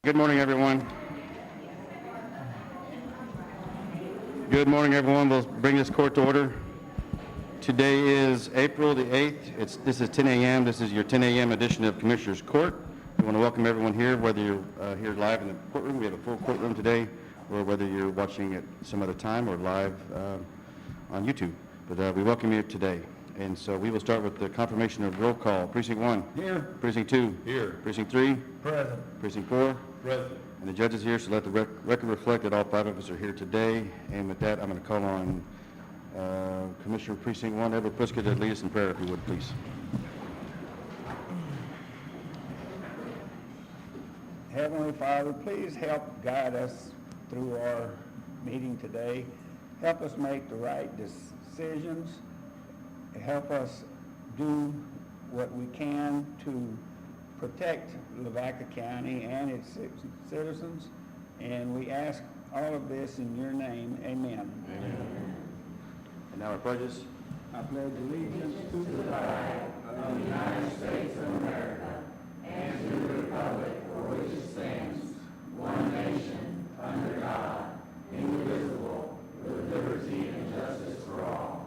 Good morning, everyone. Good morning, everyone. We'll bring this court to order. Today is April the 8th. This is 10 a.m. This is your 10 a.m. edition of Commissioners Court. We want to welcome everyone here, whether you're here live in the courtroom. We have a full courtroom today, or whether you're watching at some other time or live on YouTube. But we welcome you today. And so we will start with the confirmation of roll call. Precinct 1. Here. Precinct 2. Here. Precinct 3. Present. Precinct 4. Present. And the judge is here, so let the record reflect that all 5 of us are here today. And with that, I'm going to call on Commissioner Precinct 1, Edward Priska, to lead us in prayer, if you would, please. Heavenly Father, please help guide us through our meeting today. Help us make the right decisions. Help us do what we can to protect Lavaca County and its citizens. And we ask all of this in your name. Amen. Amen. And now our pledges. I pledge allegiance to the flag of the United States of America and to the republic for which it stands, one nation, under God, indivisible, with liberty and justice for all.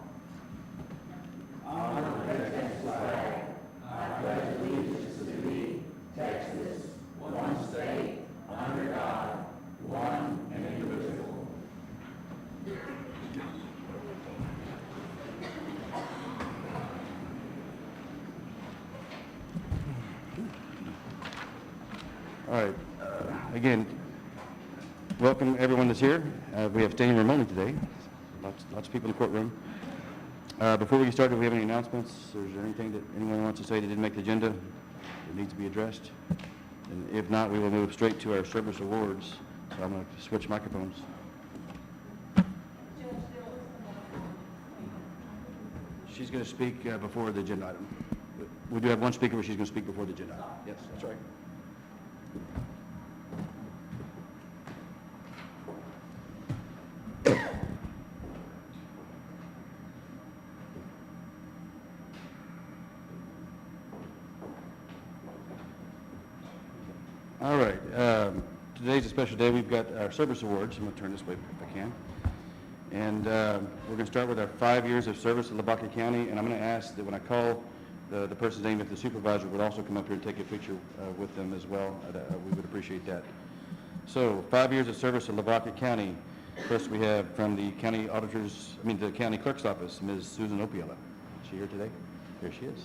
Honor the Texas flag. I pledge allegiance to thee, Texas, one state, under God, one and indivisible. All right. Again, welcome everyone that's here. We have standing room only today. Lots of people in the courtroom. Before we get started, do we have any announcements? Or is there anything that anyone wants to say that didn't make the agenda that needs to be addressed? And if not, we will move straight to our service awards. So I'm going to switch microphones. She's going to speak before the agenda item. We do have one speaker where she's going to speak before the agenda item. Yes, that's right. All right. Today's a special day. We've got our service awards. I'm going to turn this way if I can. And we're going to start with our 5 years of service at Lavaca County. And I'm going to ask that when I call the person's name, if the supervisor would also come up here and take a picture with them as well, we would appreciate that. So 5 years of service at Lavaca County. First, we have from the the county clerk's office, Ms. Susan Opiella. Is she here today? Here she is.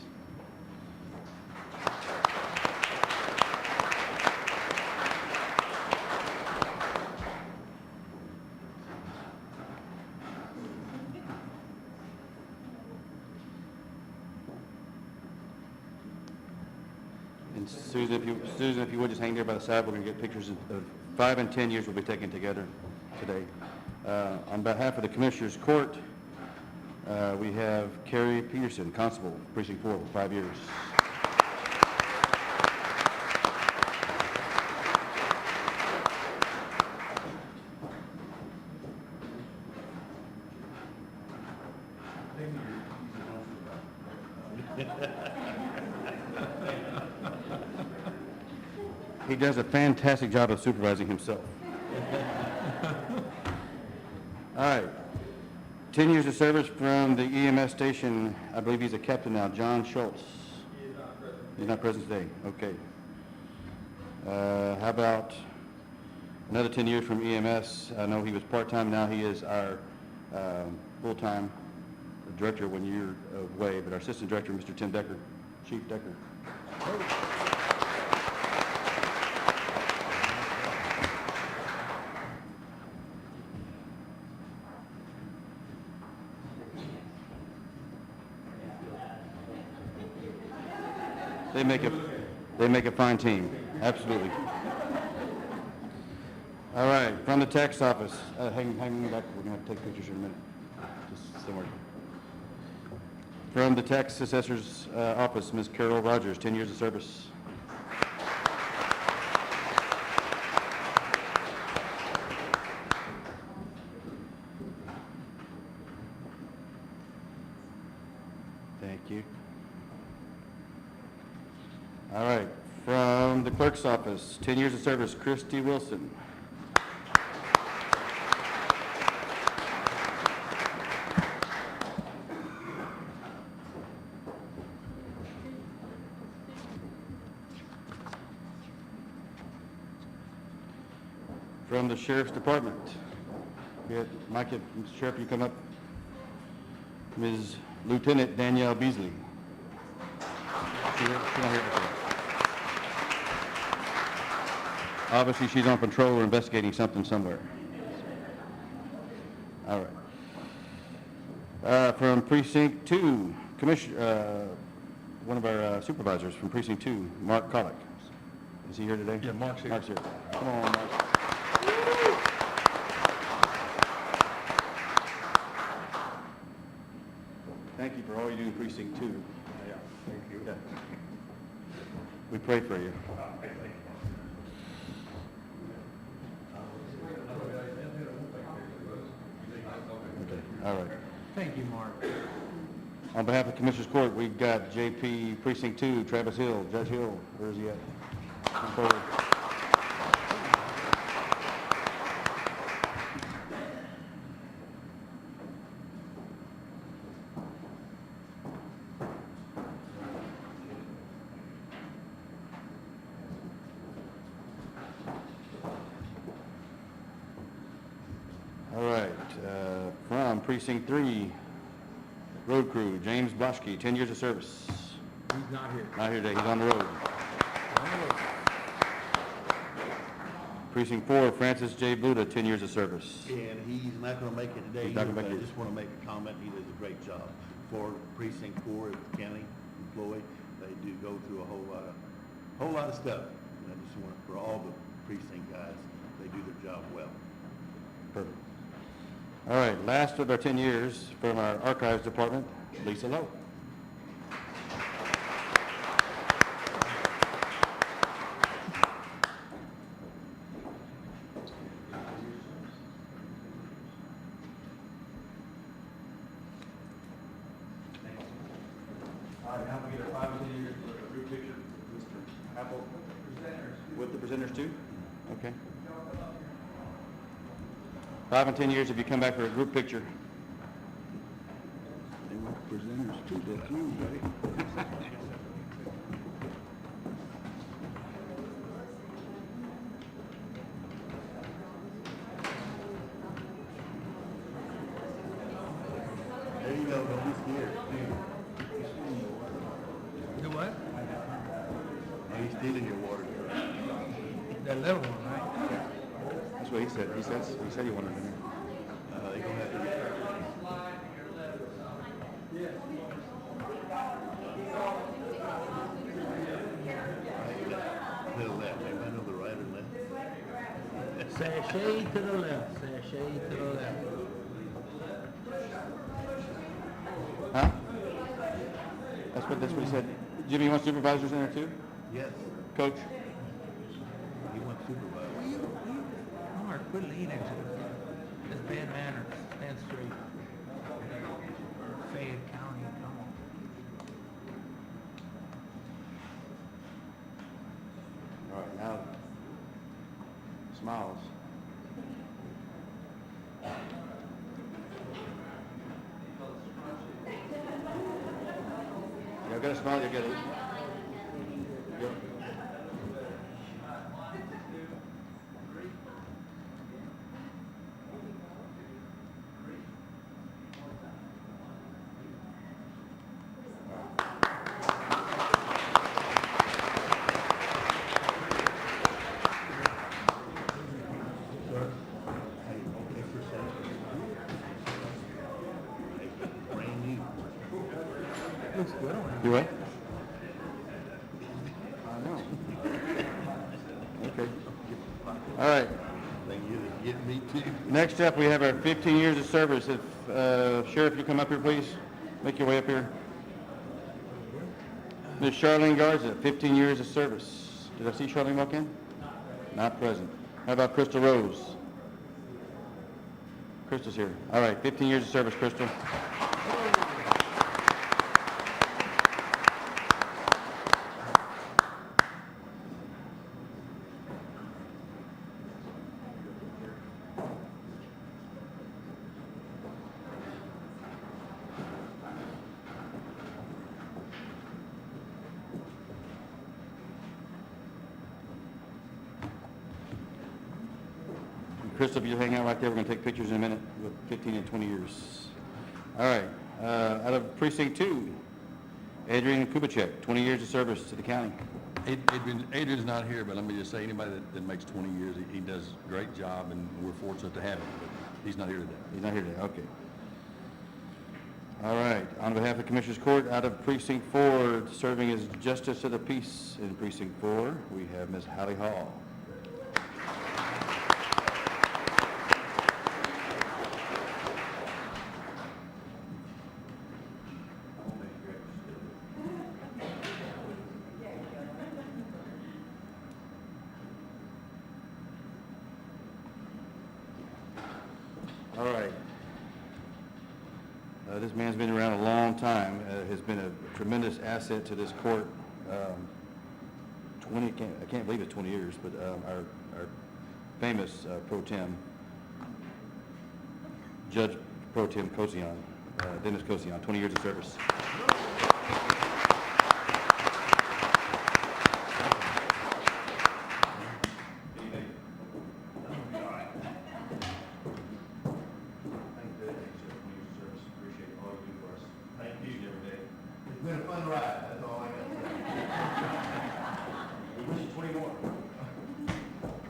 And Susan, if you would just hang there by the side, we're going to get pictures of 5 and 10 years we'll be taking together today. On behalf of the Commissioners Court, we have Carrie Peterson, Constable, Precinct 4, for 5 years. He does a fantastic job of supervising himself. All right. 10 years of service from the EMS station. I believe he's a captain now, John Schultz. He is not present. He's not present today. Okay. How about another 10 years from EMS? I know he was part-time. Now he is our full-time director when you're away, but our assistant director, Mr. Tim Decker, Chief Decker. They make a fine team, absolutely. All right, from the tax office, hang back, we're going to have to take pictures in a minute, just somewhere. From the tax assessor's office, Ms. Carol Rogers, 10 years of service. Thank you. All right, From the clerk's office, 10 years of service, Christy Wilson. From the sheriff's department, we have Mike, Mr. Sheriff, you come up. Ms. Lieutenant Danielle Beasley. She's not here today. Obviously, she's on patrol or investigating something somewhere. All right. From Precinct 2, one of our supervisors from Precinct 2, Mark Collick. Is he here today? Yeah, Mark's here. Mark's here. Come on, Mark. Thank you for all you do in Precinct 2. Yeah, thank you. Yeah. We pray for you. Okay, all right. Thank you, Mark. On behalf of Commissioners Court, we've got JP Precinct 2, Travis Hill, Judge Hill. Where is he at? Come forward. All right, from Precinct 3, Road Crew, James Blaschke, 10 years of service. He's not here. Not here today, he's on the road. Precinct 4, Francis J. Buda, 10 years of service. And he's not gonna make it today, He's not gonna but make I it. just wanna make a comment, he does a great job. For precinct 4 as a county employee, they do go through a whole lot of stuff. And I just want, for all the precinct guys, they do their job well. Perfect. All right, last of our 10 years from our Archives Department, Lisa Lowe. All right, now we get our 5 and 10 years for a group picture with Mr. Apple. With the presenters too? Okay. 5 and 10 years if you come back for a group picture. They want presenters too, don't you, buddy? There you go, don't be scared. Do what? Now he's stealing your water. That little one, right? That's what he said. He said he wanted it in there. They're gonna have to get. To the left, anybody know the right or left? Sashay to the left, sashay to the left. Huh? That's what he said. Jimmy, you want supervisors in there too? Yes, Coach? he wants supervisor. Mark, quit leaning. That's bad manners. Stand straight. Fayette County, come on. All right, now, smiles. Y'all got a smile, you get it. Yep. Hey, okay for a second. Hey, brand new. Looks good on him. You what? I know. Okay. All right. Think you're getting me too. Next up, we have our 15 years of service. If, Sheriff, you come up here, please. Make your way up here. Ms. Charlene Garza, 15 years of service. Did I see Charlene walk in? Not present. How about Crystal Rose? Crystal's here. All right, 15 years of service, Crystal. Crystal, if you hang out right there, we're going to take pictures in a minute with 15 and 20 years. All right, out of precinct 2, Adrian Kubicek, 20 years of service to the county. Adrian's not here, but let me just say, anybody that makes 20 years, he does a great job, and we're fortunate to have him, but he's not here today. He's not here today, okay. All right, on behalf of Commissioners Court, out of precinct 4, serving as Justice of the Peace in precinct 4, we have Ms. Hallie Hall. All right. This man's been around a long time, has been a tremendous asset to this court. I can't believe it's 20 years, but our famous pro tem, Judge Pro Tem Kosian, Dennis Kosian, 20 years of service. It's been a fun ride, that's all I got to say. We wish you 20 more.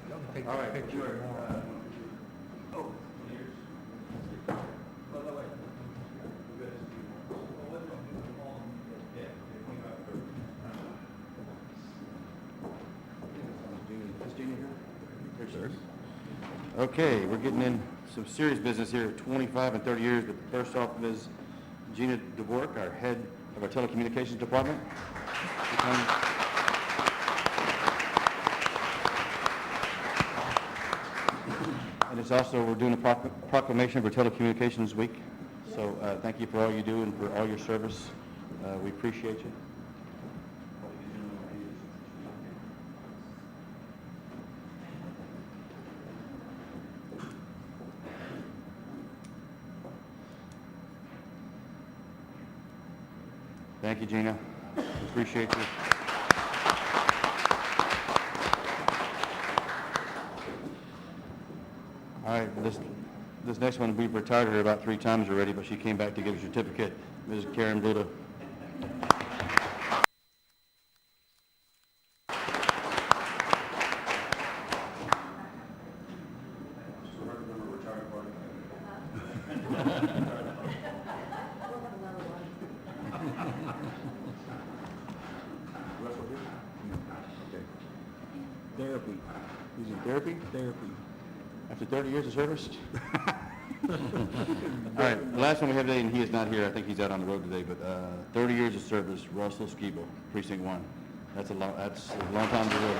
Y'all can take All that right, picture sure. tomorrow. Oh, 20 years. No, no, wait. We're good. Yeah, 25, 30. Is Gina here? Here, sir. Okay, we're getting in some serious business here, 25 and 30 years, but first off, Ms. Gina DeVork, our head of our telecommunications department. And it's also, we're doing a proclamation for Telecommunications Week. So thank you for all you do and for all your service. We appreciate you. Thank you, Gina. Appreciate you. All right, this next one, we've retired her about 3 times already, but she came back to get her certificate. Ms. Karen Bluda. Therapy. He's in therapy? Therapy. After 30 years of service? All right, the last one we have today, and he is not here, I think he's out on the road today, but 30 years of service, Russell Skibo, Precinct 1. That's a long time to live.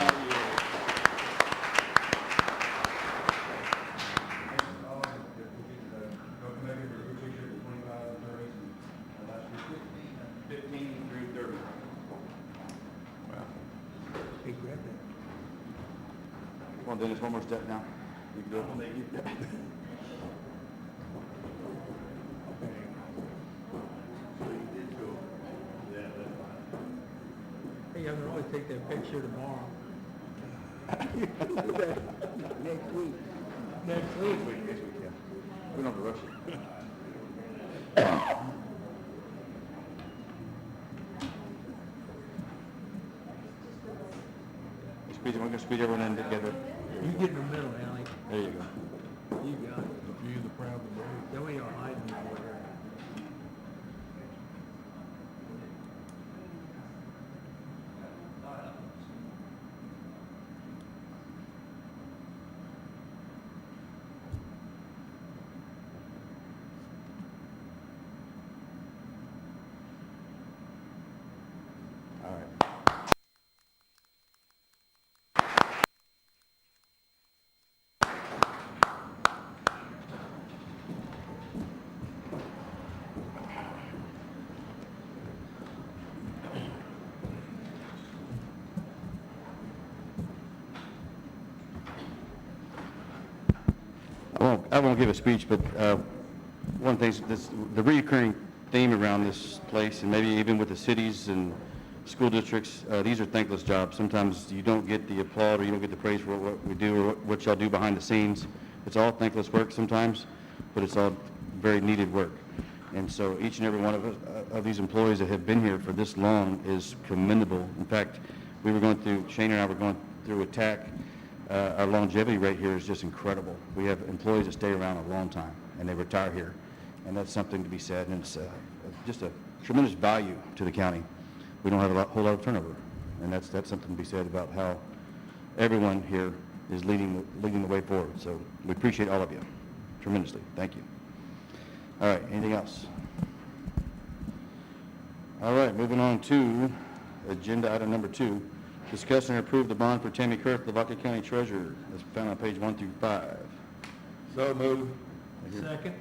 Hey, grab that. Come on, Dennis, one more step now. You can do it. Hey, y'all can always take that picture tomorrow. Next week. Next week. Yes, we can. We don't have to rush it. We're going to squeeze everyone in together. You get in the middle, Allie. There you go. You got it. You're the proud boy. That way you're hiding over there. All right. I won't give a speech, but one of the things, the recurring theme around this place, and maybe even with the cities and school districts, these are thankless jobs. Sometimes you don't get the applaud or you don't get the praise for what we do or what y'all do behind the scenes. It's all thankless work sometimes, but it's all very needed work. And so each and every one of these employees that have been here for this long is commendable. In fact, Shane and I were going through a TAC. Our longevity rate here is just incredible. We have employees that stay around a long time, and they retire here. And that's something to be said, and it's just a tremendous value to the county. We don't have a whole lot of turnover, and that's something to be said about how everyone here is leading the way forward. So we appreciate all of you tremendously. Thank you. All right, anything else? All right, moving on to agenda item number 2. Discuss and approve the bond for Tammy Kurth, Lavaca County Treasurer. That's found on page 1 through 5. So move. Second?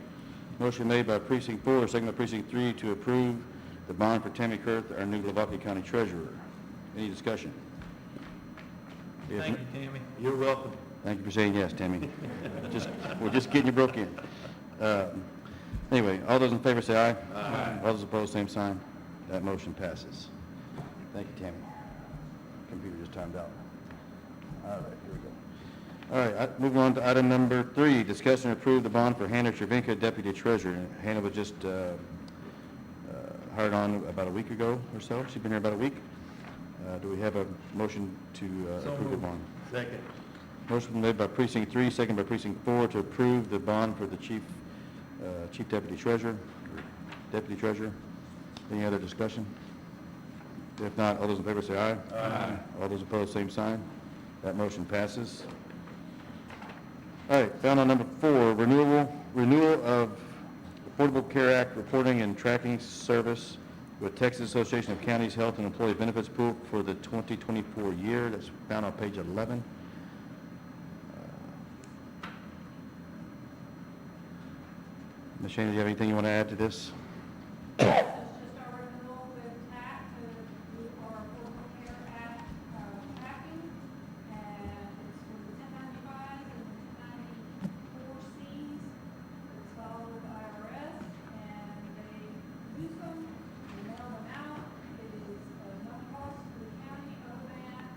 Motion made by precinct 4, second by precinct 3 to approve the bond for Tammy Kurth, our new Lavaca County Treasurer. Any discussion? If Thank n- you, Tammy. You're welcome. Thank you for saying yes, Tammy. We're just getting you broke in. Anyway, all those in favor say aye. Aye. All those opposed, same sign. That motion passes. Thank you, Tammy. Computer just timed out. All right, here we go. All right, moving on to item number 3, discuss and approve the bond for Hannah Cervinka, Deputy Treasurer. Hannah was just hired on about a week ago or so. She's been here about a week. Do we have a motion to So approve the moved. bond? Second. Motion made by precinct 3, second by precinct 4 to approve the bond for the Chief Deputy Treasurer, or Deputy Treasurer. Any other discussion? If not, all those in favor say aye. Aye. All those opposed, same sign. That motion passes. All right, found on number 4, renewal of Affordable Care Act reporting and tracking service with Texas Association of Counties Health and Employee Benefits Pool for the 2024 year. That's found on page 11. Ms. Shana, do you have anything you want to add to this? It's just our renewal with TAC to do our Affordable Care Act tracking, and it's for the 1095s and the 1094Cs. It's filed with the IRS, and they use them, they mail them out. It is no cost to the county other than,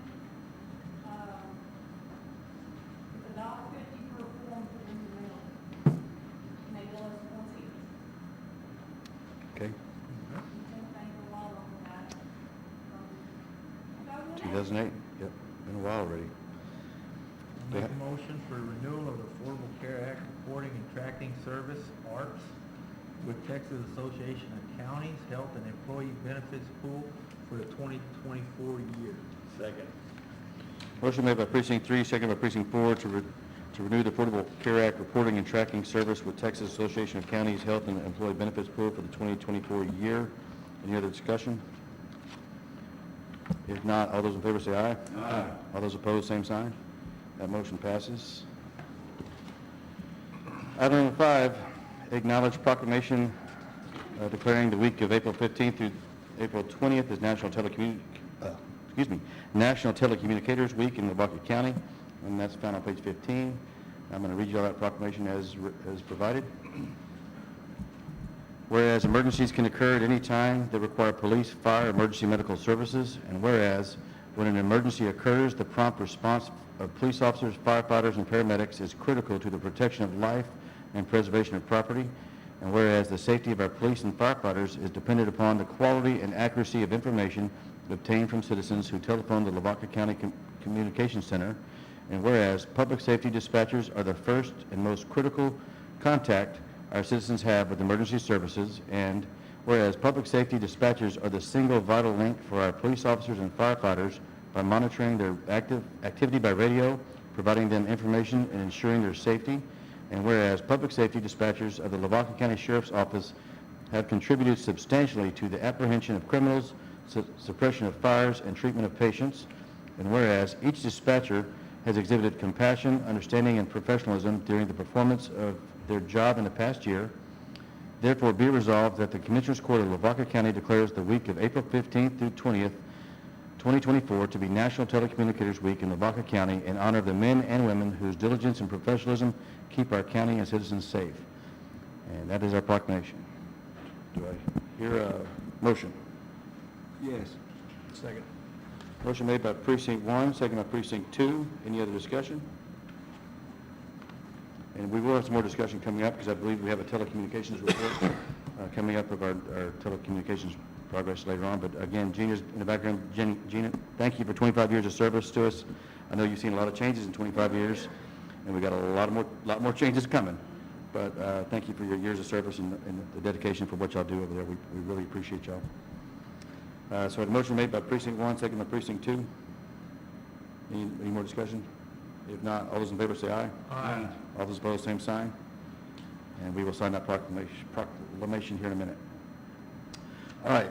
it's $1.50 per form for them to mail. And they bill us once a year. Okay, You can thank the law on that. 2008, yep, been a while already. Make a motion for renewal of the Affordable Care Act reporting and tracking service, ARPS, with Texas Association of Counties Health and Employee Benefits Pool for the 2024 year. Second. Motion made by precinct 3, second by precinct 4 to renew the Affordable Care Act reporting and tracking service with Texas Association of Counties Health and Employee Benefits Pool for the 2024 year. Any other discussion? If not, all those in favor say aye. Aye. All those opposed, same sign. That motion passes. Item number 5, acknowledge proclamation declaring the week of April 15th through April 20th as National Telecommunicators Week in Lavaca County, and that's found on page 15. I'm going to read you all that proclamation as provided. Whereas emergencies can occur at any time that require police, fire, emergency medical services, and whereas when an emergency occurs, the prompt response of police officers, firefighters, and paramedics is critical to the protection of life and preservation of property, and whereas the safety of our police and firefighters is dependent upon the quality and accuracy of information obtained from citizens who telephone the Lavaca County Communications Center, and whereas public safety dispatchers are the first and most critical contact our citizens have with emergency services, and whereas public safety dispatchers are the single vital link for our police officers and firefighters by monitoring their activity by radio, providing them information and ensuring their safety, and whereas public safety dispatchers of the Lavaca County Sheriff's Office have contributed substantially to the apprehension of criminals, suppression of fires, and treatment of patients, and whereas each dispatcher has exhibited compassion, understanding, and professionalism during the performance of their job in the past year, therefore be resolved that the Commissioners Court of Lavaca County declares the week of April 15th through 20th, 2024 to be National Telecommunicators Week in Lavaca County in honor of the men and women whose diligence and professionalism keep our county and citizens safe. And that is our proclamation. Do I hear a motion? Yes. Second. Motion made by precinct 1, second by precinct 2. Any other discussion? And we will have some more discussion coming up, because I believe we have a telecommunications report coming up of our telecommunications progress later on. But again, Gina's in the background. Gina, thank you for 25 years of service to us. I know you've seen a lot of changes in 25 years, and we got a lot more changes coming. But thank you for your years of service and the dedication for what y'all do over there. We really appreciate y'all. So I had a motion made by Precinct 1, second by Precinct 2. Any more discussion? If not, all those in favor say aye. Aye. All those opposed, same sign. And we will sign that proclamation here in a minute. All right.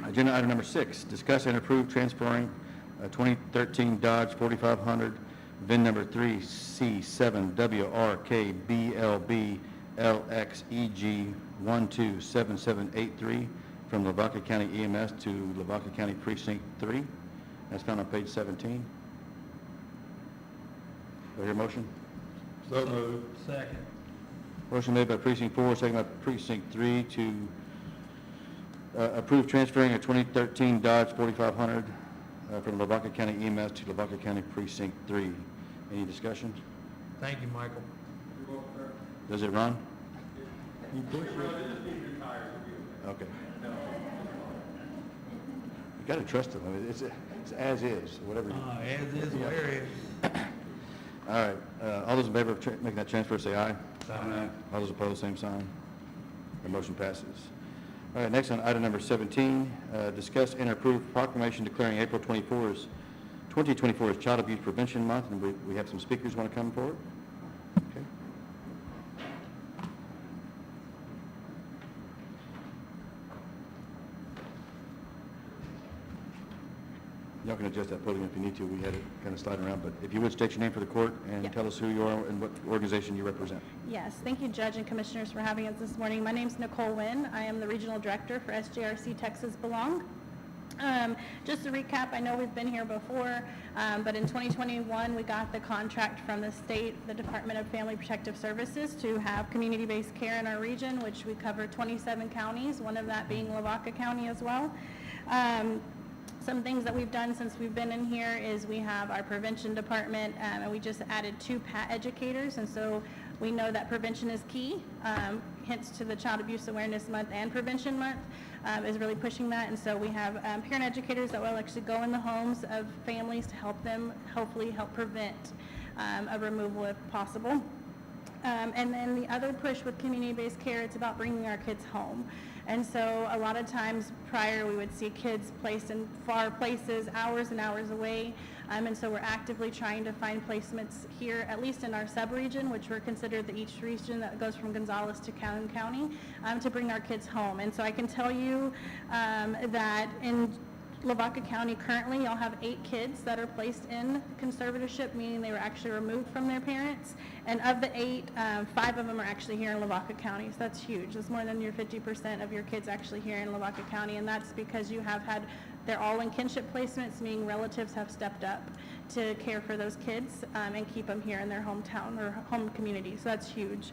Agenda item number 6, discuss and approve transferring a 2013 Dodge 4500, VIN number 3C7WRKBLB LXEG127783 from Lavaca County EMS to Lavaca County Precinct 3. That's found on page 17. Do I hear a motion? So moved. Second. Motion made by Precinct 4, second by Precinct 3 to approve transferring a 2013 Dodge 4500 from Lavaca County EMS to Lavaca County Precinct 3. Any discussion? Thank you, Michael. Does it run? You push it. Okay. You got to trust them. I mean, it's as is, whatever. As is, where is. All right. All those in favor of making that transfer say aye. Aye. All those opposed, same sign. The motion passes. All right, next on item number 17, discuss and approve proclamation declaring April 2024 as Child Abuse Prevention Month, and we have some speakers want to come forward. Okay. Y'all can adjust that podium if you need to. We had it kind of sliding around, but if you would state your name for the court and Yep. tell us who you are and what organization you represent. Yes, thank you, Judge and Commissioners, for having us this morning. My name's Nicole Wynn. I am the Regional Director for SJRC Texas Belong. Just to recap, I know we've been here before, but in 2021, we got the contract from the state, the Department of Family Protective Services, to have community-based care in our region, which we cover 27 counties, one of that being Lavaca County as well. Some things that we've done since we've been in here is we have our prevention department, and we just added 2 PAT educators, and so we know that prevention is key, hence to the Child Abuse Awareness Month and Prevention Month is really pushing that, and so we have parent educators that will actually go in the homes of families to help them, hopefully help prevent a removal if possible. And then the other push with community-based care, it's about bringing our kids home. And so a lot of times prior, we would see kids placed in far places, hours and hours away. And so we're actively trying to find placements here, at least in our sub-region, which we're considered the each region that goes from Gonzales to Calhoun County, to bring our kids home. And so I can tell you that in Lavaca County currently, y'all have 8 kids that are placed in conservatorship, meaning they were actually removed from their parents. And of the 8, 5 of them are actually here in Lavaca County. So that's huge. That's more than your 50% of your kids actually here in Lavaca County. And that's because you have had, they're all in kinship placements, meaning relatives have stepped up to care for those kids and keep them here in their hometown or home community. So that's huge.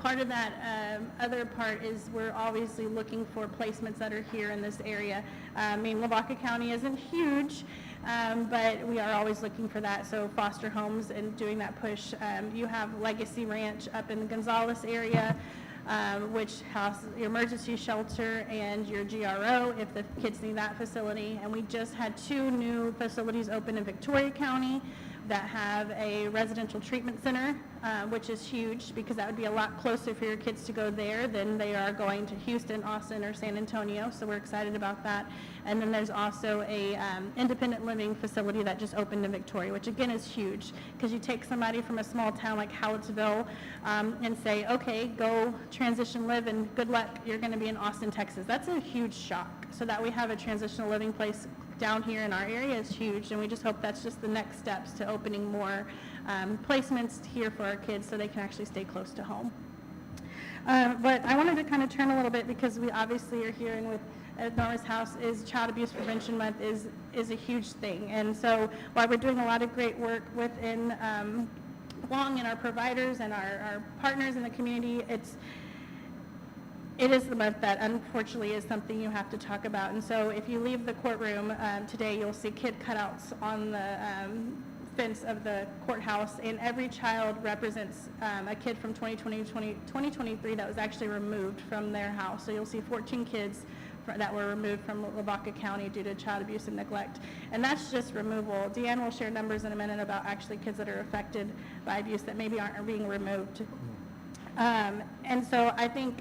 Part of that other part is we're obviously looking for placements that are here in this area. I mean, Lavaca County isn't huge, but we are always looking for that. So foster homes and doing that push. You have Legacy Ranch up in the Gonzales area, which has your emergency shelter and your GRO if the kids need that facility. And we just had 2 new facilities open in Victoria County that have a residential treatment center, which is huge because that would be a lot closer for your kids to go there than they are going to Houston, Austin, or San Antonio. So we're excited about that. And then there's also a independent living facility that just opened in Victoria, which again is huge because you take somebody from a small town like Hallettsville and say, okay, go transition live and good luck, you're going to be in Austin, Texas. That's a huge shock. So that we have a transitional living place down here in our area is huge, and we just hope that's just the next steps to opening more placements here for our kids so they can actually stay close to home. But I wanted to kind of turn a little bit because we obviously are here and with Norma's House is Child Abuse Prevention Month is a huge thing. And so while we're doing a lot of great work within Belong and our providers and our partners in the community, it is the month that unfortunately is something you have to talk about. And so if you leave the courtroom today, you'll see kid cutouts on the fence of the courthouse, and every child represents a kid from 2023 that was actually removed from their house. So you'll see 14 kids that were removed from Lavaca County due to child abuse and neglect. And that's just removal. Deanne will share numbers in a minute about actually kids that are affected by abuse that maybe aren't being removed. And so I think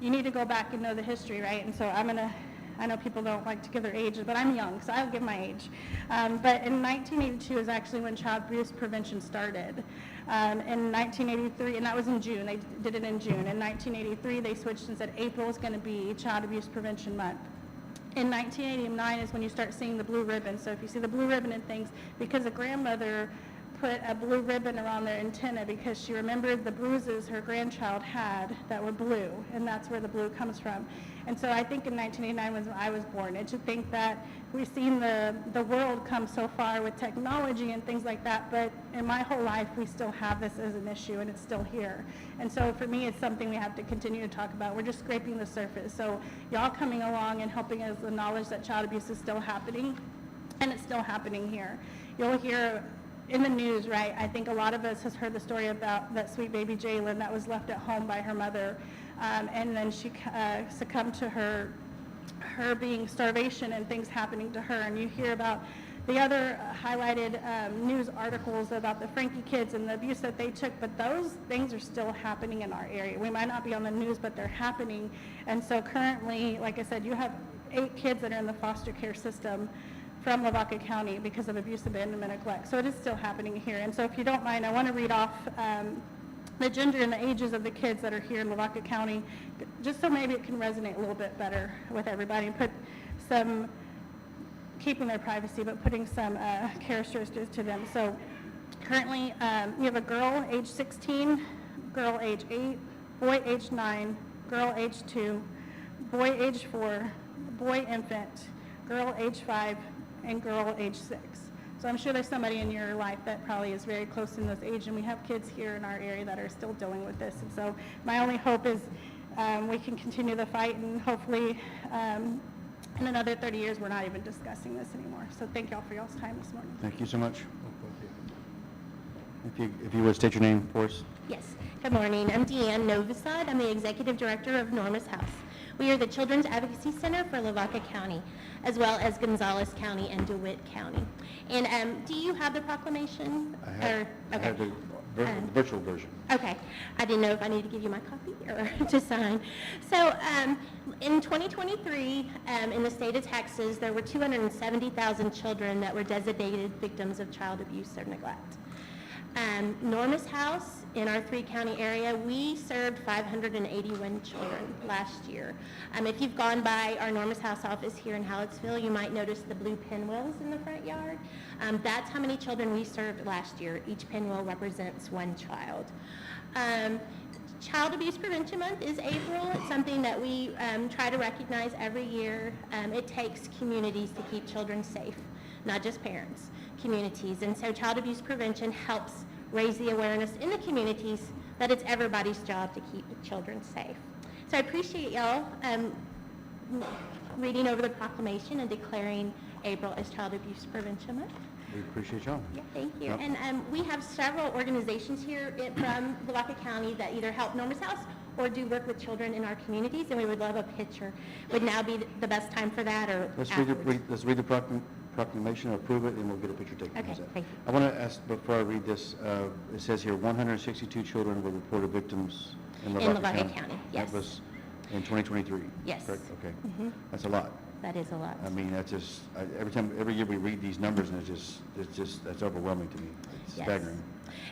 you need to go back and know the history, right? And so I know people don't like to give their age, but I'm young, so I'll give my age. But in 1982 is actually when child abuse prevention started. In 1983, and that was in June, they did it in June. In 1983, they switched and said April is going to be Child Abuse Prevention Month. In 1989 is when you start seeing the blue ribbon. So if you see the blue ribbon and things, because a grandmother put a blue ribbon around their antenna because she remembered the bruises her grandchild had that were blue, and that's where the blue comes from. And so I think in 1989 was when I was born. And to think that we've seen the world come so far with technology and things like that, but in my whole life we still have this as an issue, and it's still here. And so for me, it's something we have to continue to talk about. We're just scraping the surface. So y'all coming along and helping us acknowledge that child abuse is still happening, and it's still happening here. You'll hear in the news, right? I think a lot of us has heard the story about that sweet baby Jalen that was left at home by her mother, and then she succumbed to her being starvation and things happening to her. And you hear about the other highlighted news articles about the Frankie kids and the abuse that they took, but those things are still happening in our area. We might not be on the news, but they're happening. And so currently, like I said, you have 8 kids that are in the foster care system from Lavaca County because of abuse, abandonment, neglect. So it is still happening here. And so if you don't mind, I want to read off the gender and the ages of the kids that are here in Lavaca County, just so maybe it can resonate a little bit better with everybody, and put some, keeping their privacy, but putting some characteristics to them. So currently, we have a girl age 16, girl age 8, boy age 9, girl age 2, boy age 4, boy infant, girl age 5, and girl age 6. So I'm sure there's somebody in your life that probably is very close in this age, and we have kids here in our area that are still dealing with this. And so my only hope is we can continue the fight, and hopefully in another 30 years we're not even discussing this anymore. So thank y'all for y'all's time this morning. Thank you so much. If you would state your name for us. Yes. Good morning. I'm Deanne Novosad. I'm the Executive Director of Norma's House. We are the Children's Advocacy Center for Lavaca County, as well as Gonzales County and DeWitt County. And do you have the proclamation? I have the virtual version. Okay. I didn't know if I need to give you my copy or to sign. So in 2023, in the state of Texas, there were 270,000 children that were designated victims of child abuse or neglect. Norma's House, in our 3-county area, we served 581 children last year. If you've gone by our Norma's House office here in Hallettsville, you might notice the blue pinwheels in the front yard. That's how many children we served last year. Each pinwheel represents 1 child. Child Abuse Prevention Month is April. It's something that we try to recognize every year. It takes communities to keep children safe, not just parents, communities. And so child abuse prevention helps raise the awareness in the communities that it's everybody's job to keep children safe. So I appreciate y'all reading over the proclamation and declaring April as Child Abuse Prevention Month. We appreciate y'all. Yeah, thank you. Yep. And we have several organizations here from Lavaca County that either help Norma's House or do work with children in our communities, and we would love a picture. Would now be the best time for that, or afterwards? Let's read the proclamation, approve it, and we'll get a picture taken. Okay, How's that? thank you. I want to ask, before I read this, it says here 162 children were reported victims in Lavaca County. Yes. That was in 2023? Yes. Correct? Okay. Mhm. That's a lot. That is a lot. I mean, that's just, every year we read these numbers, and it's just, that's overwhelming to me. It's Yes. staggering.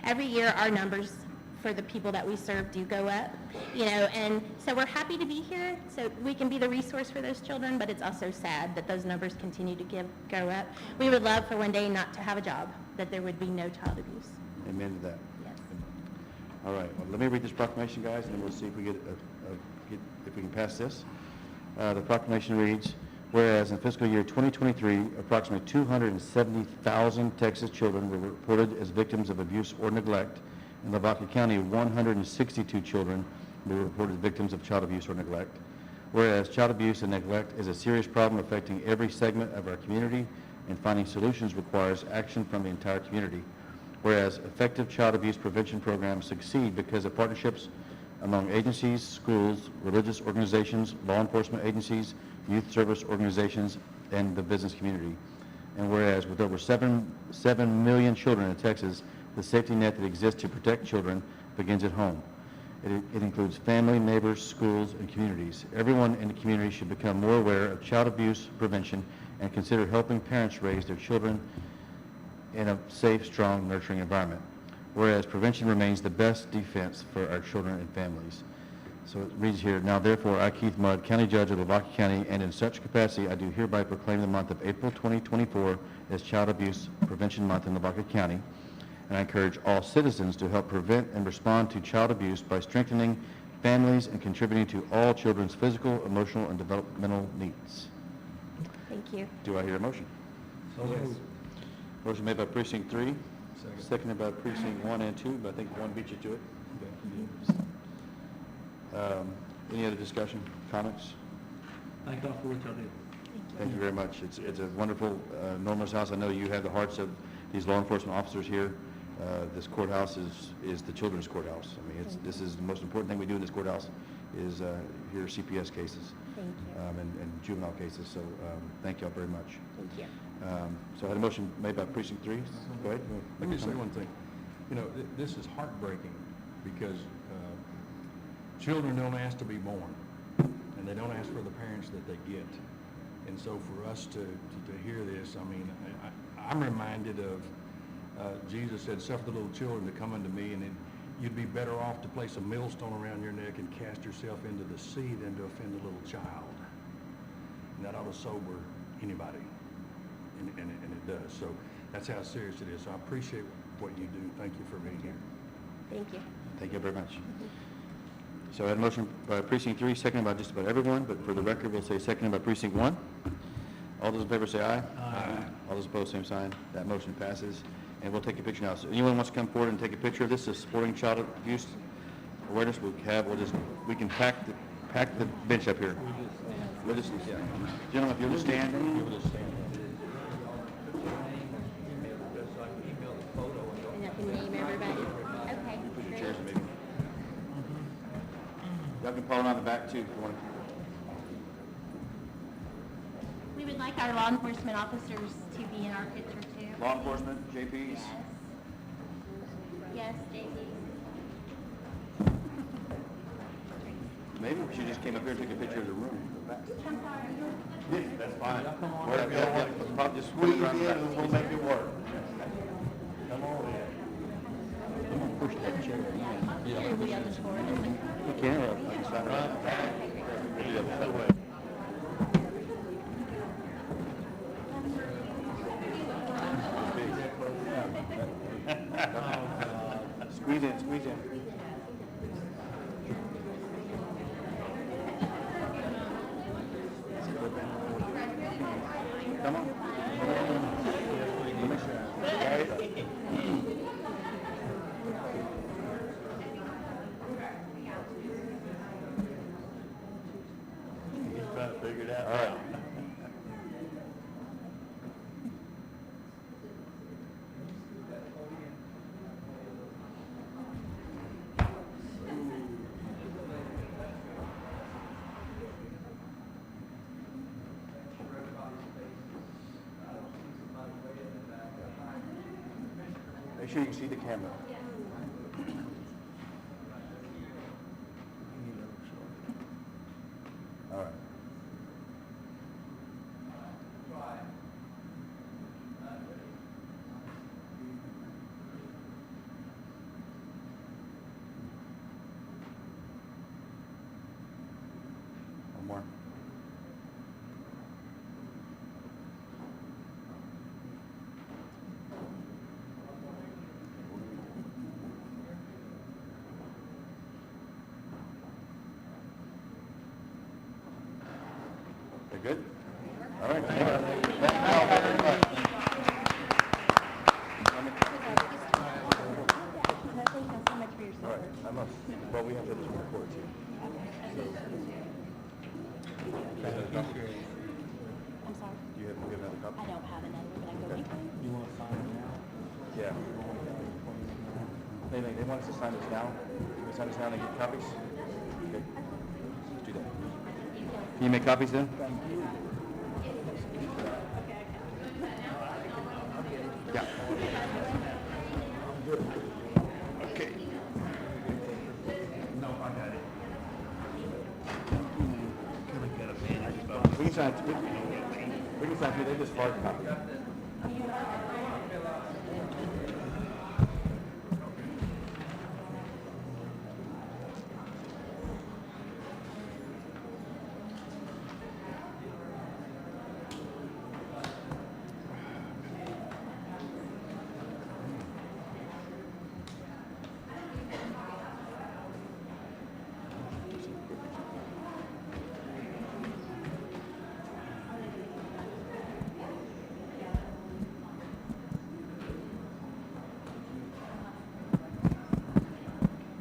Every year, our numbers for the people that we serve do go up, and so we're happy to be here so we can be the resource for those children, but it's also sad that those numbers continue to go up. We would love for one day not to have a job, that there would be no child abuse. Amen to that. Yes. All right, well, let me read this proclamation, guys, and then we'll see if we if we can pass this. The proclamation reads, whereas in fiscal year 2023, approximately 270,000 Texas children were reported as victims of abuse or neglect. In Lavaca County, 162 children were reported victims of child abuse or neglect. Whereas child abuse and neglect is a serious problem affecting every segment of our community, and finding solutions requires action from the entire community. Whereas effective child abuse prevention programs succeed because of partnerships among agencies, schools, religious organizations, law enforcement agencies, youth service organizations, and the business community. And whereas with over 7 million children in Texas, the safety net that exists to protect children begins at home. It includes family, neighbors, schools, and communities. Everyone in the community should become more aware of child abuse prevention and consider helping parents raise their children in a safe, strong, nurturing environment. Whereas prevention remains the best defense for our children and families. So it reads here, now therefore, I, Keith Mudd, County Judge of Lavaca County, and in such capacity, I do hereby proclaim the month of April 2024 as Child Abuse Prevention Month in Lavaca County. And I encourage all citizens to help prevent and respond to child abuse by strengthening families and contributing to all children's physical, emotional, and developmental needs. Thank you. Do I hear a motion? So moved. Motion made by precinct 3, seconded by precinct 1 and 2, but I think 1 beat you to it. Any other discussion, comments? Thank y'all for what y'all do. Thank you very much. It's a wonderful, enormous house. I know you have the hearts of these law enforcement officers here. This courthouse is the children's courthouse. I mean, this is the most important thing we do in this courthouse is hear CPS cases. Thank you. And juvenile cases. So thank y'all very much. Thank you. So I had a motion made by precinct 3. Go ahead. Let me say one thing. You know, this is heartbreaking because children don't ask to be born, and they don't ask for the parents that they get. And so for us to hear this, I mean, I'm reminded of Jesus said, suffer the little children to come unto me, and you'd be better off to place a millstone around your neck and cast yourself into the sea than to offend a little child. And that ought to sober anybody, and it does. So that's how serious it is. So I appreciate what you do. Thank you for being here. Thank you. Thank you very much. So I had a motion by precinct 3, seconded by just about everyone, but for the record, we'll say seconded by precinct 1. All those in favor say aye. Aye. All those opposed, same sign. That motion passes. And we'll take a picture now. So anyone wants to come forward and take a picture of this, is supporting child abuse awareness, we can pack the bench up here. We'll just, yeah. Gentlemen, if you'll just stand. And I can name everybody? Okay. Put your great. chairs maybe. Y'all can follow around the back too if you want to. We would like our law enforcement officers to be in our picture too. Law enforcement, JPs. Yes. Yes, JP. Maybe we should just came up here and took a picture of the room. That's fine. Whatever, yeah. Just Squeeze around the in back. and we'll make it work. Come on in. Everybody else is forward. You can, or I can stop around. The other way. Squeeze in, squeeze in. Come on. He's trying to figure it out. All right. Make sure you can see the camera. All right. One more. They're good? All right. Thank you very much. All right, I must, well, we have to do some record too. I'm sorry. Do you have another copy? I don't have another, but I can go get one. You want to sign it now? Yeah. They want us to sign this now. Can we sign this now and get copies? Okay. Let's do that. Can you make copies then? Thank you. Yeah. Okay. No, I got it. Kind of got a bandage about We can sign it. We can sign it. They just hard copy.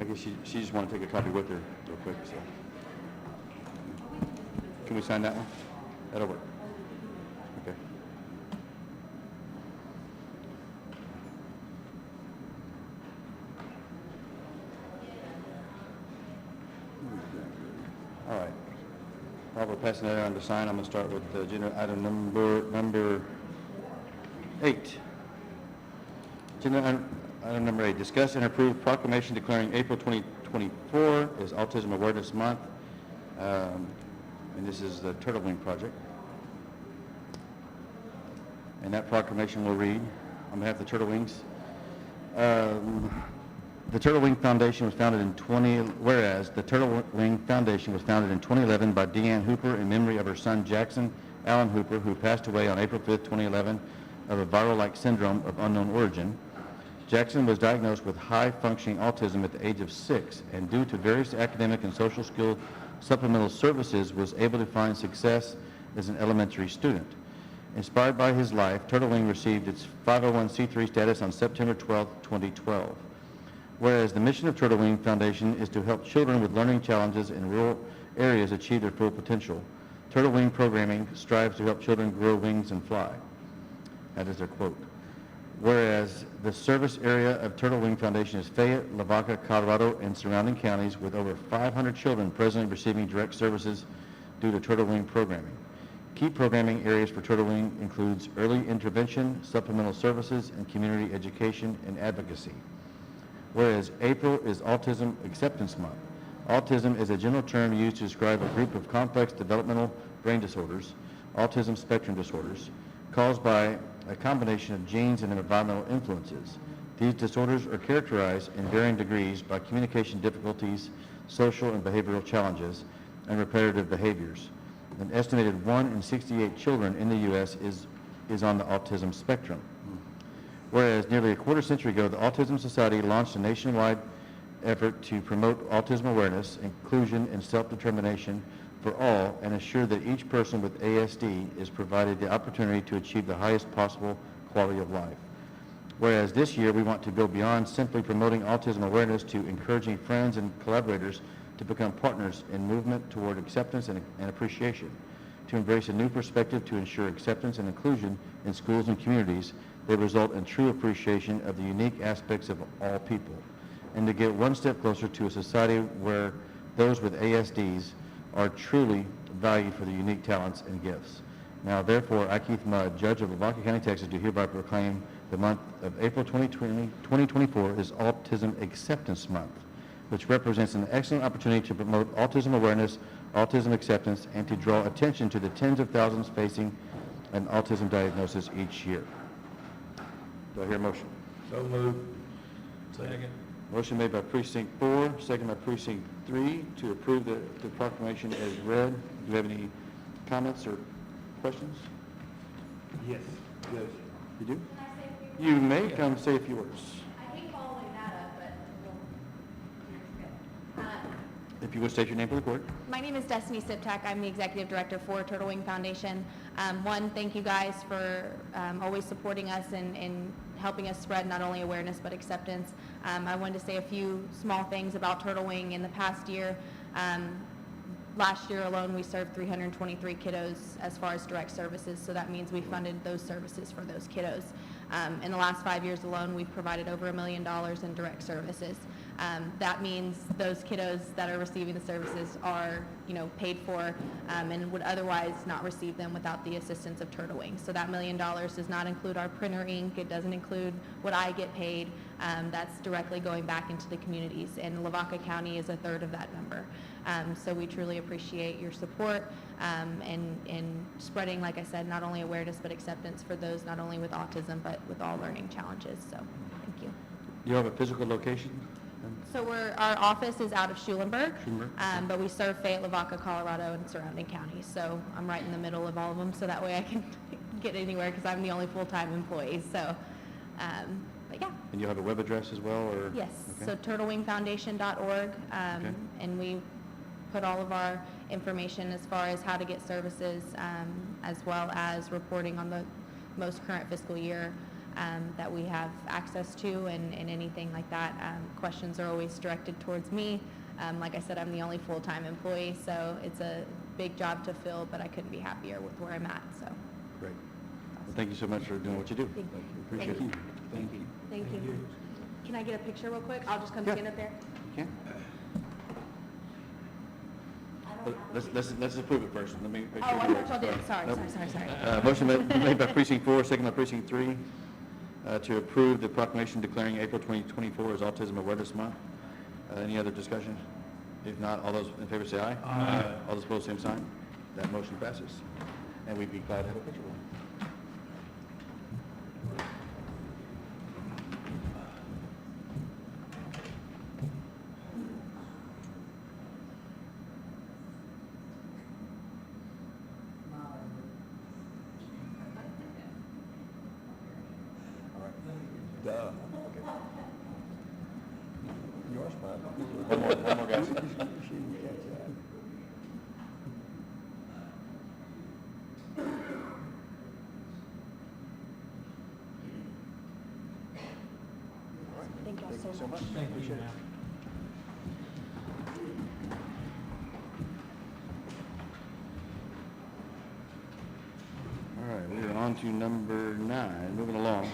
I guess she just want to take a copy with her real quick, so. Can we sign that one? That'll work. Okay. All right. While we're passing that on to sign, I'm going to start with agenda item number 8. Agenda item number 8, discuss and approve proclamation declaring April 2024 as Autism Awareness Month. And this is the Turtle Wing Project. And that proclamation will read, on behalf of the Turtle Wings, the Turtle Wing Foundation was founded in whereas the Turtle Wing Foundation was founded in 2011 by Deanne Hooper in memory of her son Jackson Allen Hooper, who passed away on April 5th, 2011 of a viral-like syndrome of unknown origin. Jackson was diagnosed with high-functioning autism at the age of 6, and due to various academic and social skill supplemental services, was able to find success as an elementary student. Inspired by his life, Turtle Wing received its 501c3 status on September 12, 2012. Whereas the mission of Turtle Wing Foundation is to help children with learning challenges in rural areas achieve their full potential. Turtle Wing programming strives to help children grow wings and fly. That is their quote. Whereas the service area of Turtle Wing Foundation is Fayette, Lavaca, Colorado, and surrounding counties, with over 500 children presently receiving direct services due to Turtle Wing programming. Key programming areas for Turtle Wing includes early intervention, supplemental services, and community education and advocacy. Whereas April is Autism Acceptance Month. Autism is a general term used to describe a group of complex developmental brain disorders, autism spectrum disorders, caused by a combination of genes and environmental influences. These disorders are characterized in varying degrees by communication difficulties, social and behavioral challenges, and repetitive behaviors. An estimated 1 in 68 children in the U.S. is on the autism spectrum. Whereas nearly a quarter century ago, the Autism Society launched a nationwide effort to promote autism awareness, inclusion, and self-determination for all, and assure that each person with ASD is provided the opportunity to achieve the highest possible quality of life. Whereas this year we want to go beyond simply promoting autism awareness to encouraging friends and collaborators to become partners in movement toward acceptance and appreciation, to embrace a new perspective to ensure acceptance and inclusion in schools and communities that result in true appreciation of the unique aspects of all people, and to get one step closer to a society where those with ASDs are truly valued for their unique talents and gifts. Now, therefore, I, Keith Mudd, Judge of Lavaca County, Texas, do hereby proclaim the month of April 2024 as Autism Acceptance Month, which represents an excellent opportunity to promote autism awareness, autism acceptance, and to draw attention to the tens of thousands facing an autism diagnosis each year. Do I hear a motion? So moved. Second. Motion made by Precinct 4, second by Precinct 3, to approve the proclamation as read. Do you have any comments or questions? Yes. Yes. You do? Can I say a few You words? may come say a few words. I hate following that up, but we'll, If you would state your name for the court. My name is Destiny Siptak. I'm the Executive Director for Turtle Wing Foundation. One, thank you guys for always supporting us and helping us spread not only awareness but acceptance. I wanted to say a few small things about Turtle Wing in the past year. Last year alone, we served 323 kiddos as far as direct services, so that means we funded those services for those kiddos. In the last 5 years alone, we've provided over $1 million in direct services. That means those kiddos that are receiving the services are, paid for, and would otherwise not receive them without the assistance of Turtle Wing. So that $1 million does not include our printer ink, it doesn't include what I get paid. That's directly going back into the communities, and Lavaca County is a third of that number. So we truly appreciate your support, and spreading, like I said, not only awareness but acceptance for those not only with autism but with all learning challenges. So thank you. You have a physical location? So our office is out of Schulenburg, Schulenburg, but we serve Fayette, Lavaca, Colorado, and surrounding counties. So I'm right in the middle of all of them, so that way I can get anywhere because I'm the only full-time employee. So, but yeah. And you have a web address as well, or? Yes, Okay. so turtlewingfoundation.org, Okay. and we put all of our information as far as how to get services, as well as reporting on the most current fiscal year that we have access to, and anything like that. Questions are always directed towards me. Like I said, I'm the only full-time employee, so it's a big job to fill, but I couldn't be happier with where I'm at, so. Great. Well, thank you so much for doing what you do. Thank you. Appreciate Thank it. Thank you. Thank you. Can I get a picture real quick? I'll just come Yeah. stand up there. You can. Let's approve it first. Let me make Oh, sure. I you're thought y'all right. did. Sorry, Nope. sorry. Motion made by precinct 4, second by precinct 3, to approve the proclamation declaring April 2024 as Autism Awareness Month. Any other discussion? If not, all those in favor say aye. Aye. All those opposed, same sign. That motion passes. And we'd be glad to have a picture with you. All right. Duh. Okay. Yours, bud. One more, guys. She didn't catch that. Thank y'all so much. Thank you, ma'am. All right, we are on to number 9, moving along.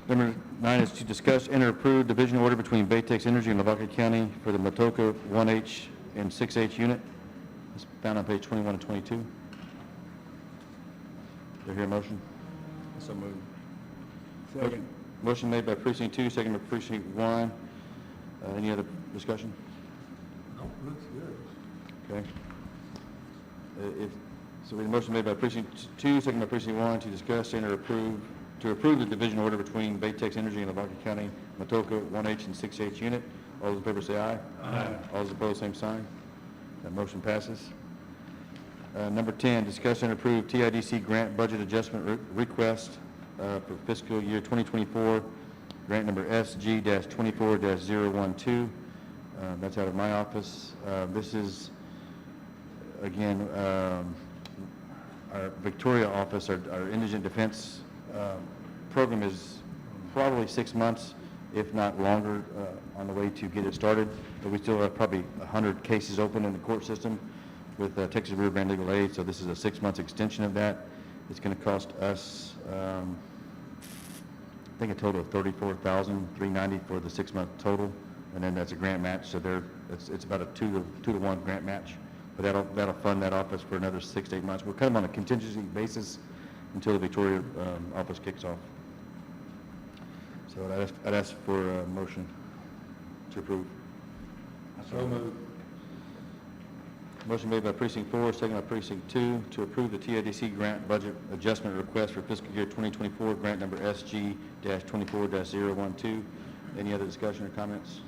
Number 9 is to discuss and approve division order between Baytex Energy and Lavaca County for the Matoka 1H and 6H unit. It's found on page 21 and 22. Do I hear a motion? So moved. Second. Motion made by precinct 2, second by precinct 1. Any other discussion? Nope, looks good. Okay. So we have a motion made by precinct 2, second by precinct 1, to discuss and approve the division order between Baytex Energy and Lavaca County, Matoka 1H and 6H unit. All those in favor say aye. Aye. All those opposed, same sign. That motion passes. Number 10, discuss and approve TIDC grant budget adjustment request for fiscal year 2024, grant number SG-24-012. That's out of my office. This is, again, our Victoria office, our indigent defense program is probably 6 months, if not longer, on the way to get it started. But we still have probably 100 cases open in the court system with Texas Rio Grande Legal Aid, so this is a 6-month extension of that. It's going to cost us, I think, a total of $34,390 for the 6-month total, and then that's a grant match, so it's about a 2-to-1 grant match. But that'll fund that office for another 6 to 8 months. We're kind of on a contingency basis until the Victoria office kicks off. So I'd ask for a motion to approve. So moved. Motion made by precinct 4, second by precinct 2, to approve the TIDC grant budget adjustment request for fiscal year 2024, grant number SG-24-012. Any other discussion or comments?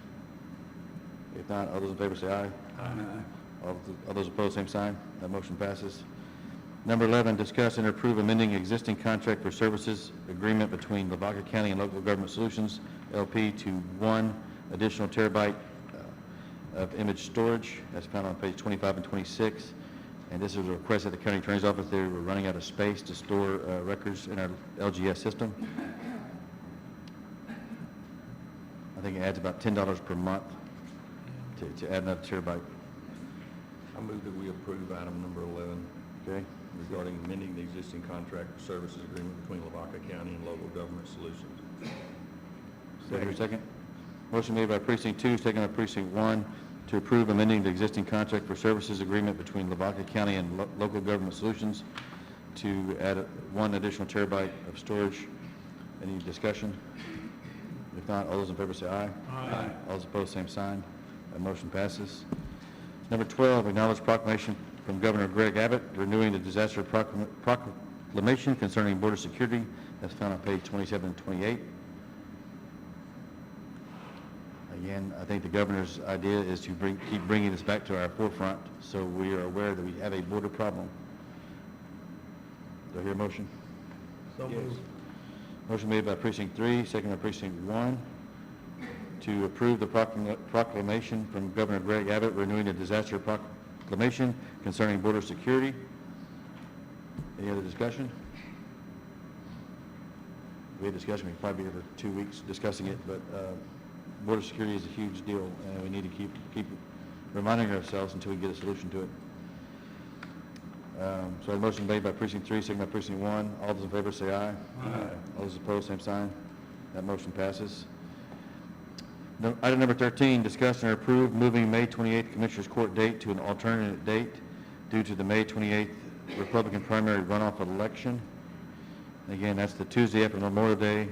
If not, all those in favor say aye. Aye. All those opposed, same sign. That motion passes. Number 11, discuss and approve amending existing contract for services agreement between Lavaca County and Local Government Solutions, LP, to 1 additional terabyte of image storage. That's found on page 25 and 26. And this is a request at the county attorney's office. They were running out of space to store records in our LGS system. I think it adds about $10 per month to add another terabyte. I move that we approve item number 11. Okay, regarding amending the existing contract services agreement between Lavaca County and Local Government Solutions. second. Motion made by precinct 2, second by precinct 1, to approve amending the existing contract for services agreement between Lavaca County and Local Government Solutions to add 1 additional terabyte of storage. Any discussion? If not, all those in favor say aye. Aye. All those opposed, same sign. That motion passes. Number 12, acknowledge proclamation from Governor Greg Abbott renewing the disaster proclamation concerning border security. That's found on page 27 and 28. Again, I think the governor's idea is to keep bringing this back to our forefront so we are aware that we have a border problem. Do I hear a motion? So moved. Motion made by precinct 3, second by precinct 1, to approve the proclamation from Governor Greg Abbott renewing the disaster proclamation concerning border security. Any other discussion? We had discussion, we could probably be here for 2 weeks discussing it, but border security is a huge deal, and we need to keep reminding ourselves until we get a solution to it. So a motion made by precinct 3, second by precinct 1. All those in favor say aye. Aye. All those opposed, same sign. That motion passes. Item number 13, discuss and approve moving May 28th Commissioners Court date to an alternate date due to the May 28th Republican primary runoff election. Again, that's the Tuesday after Memorial Day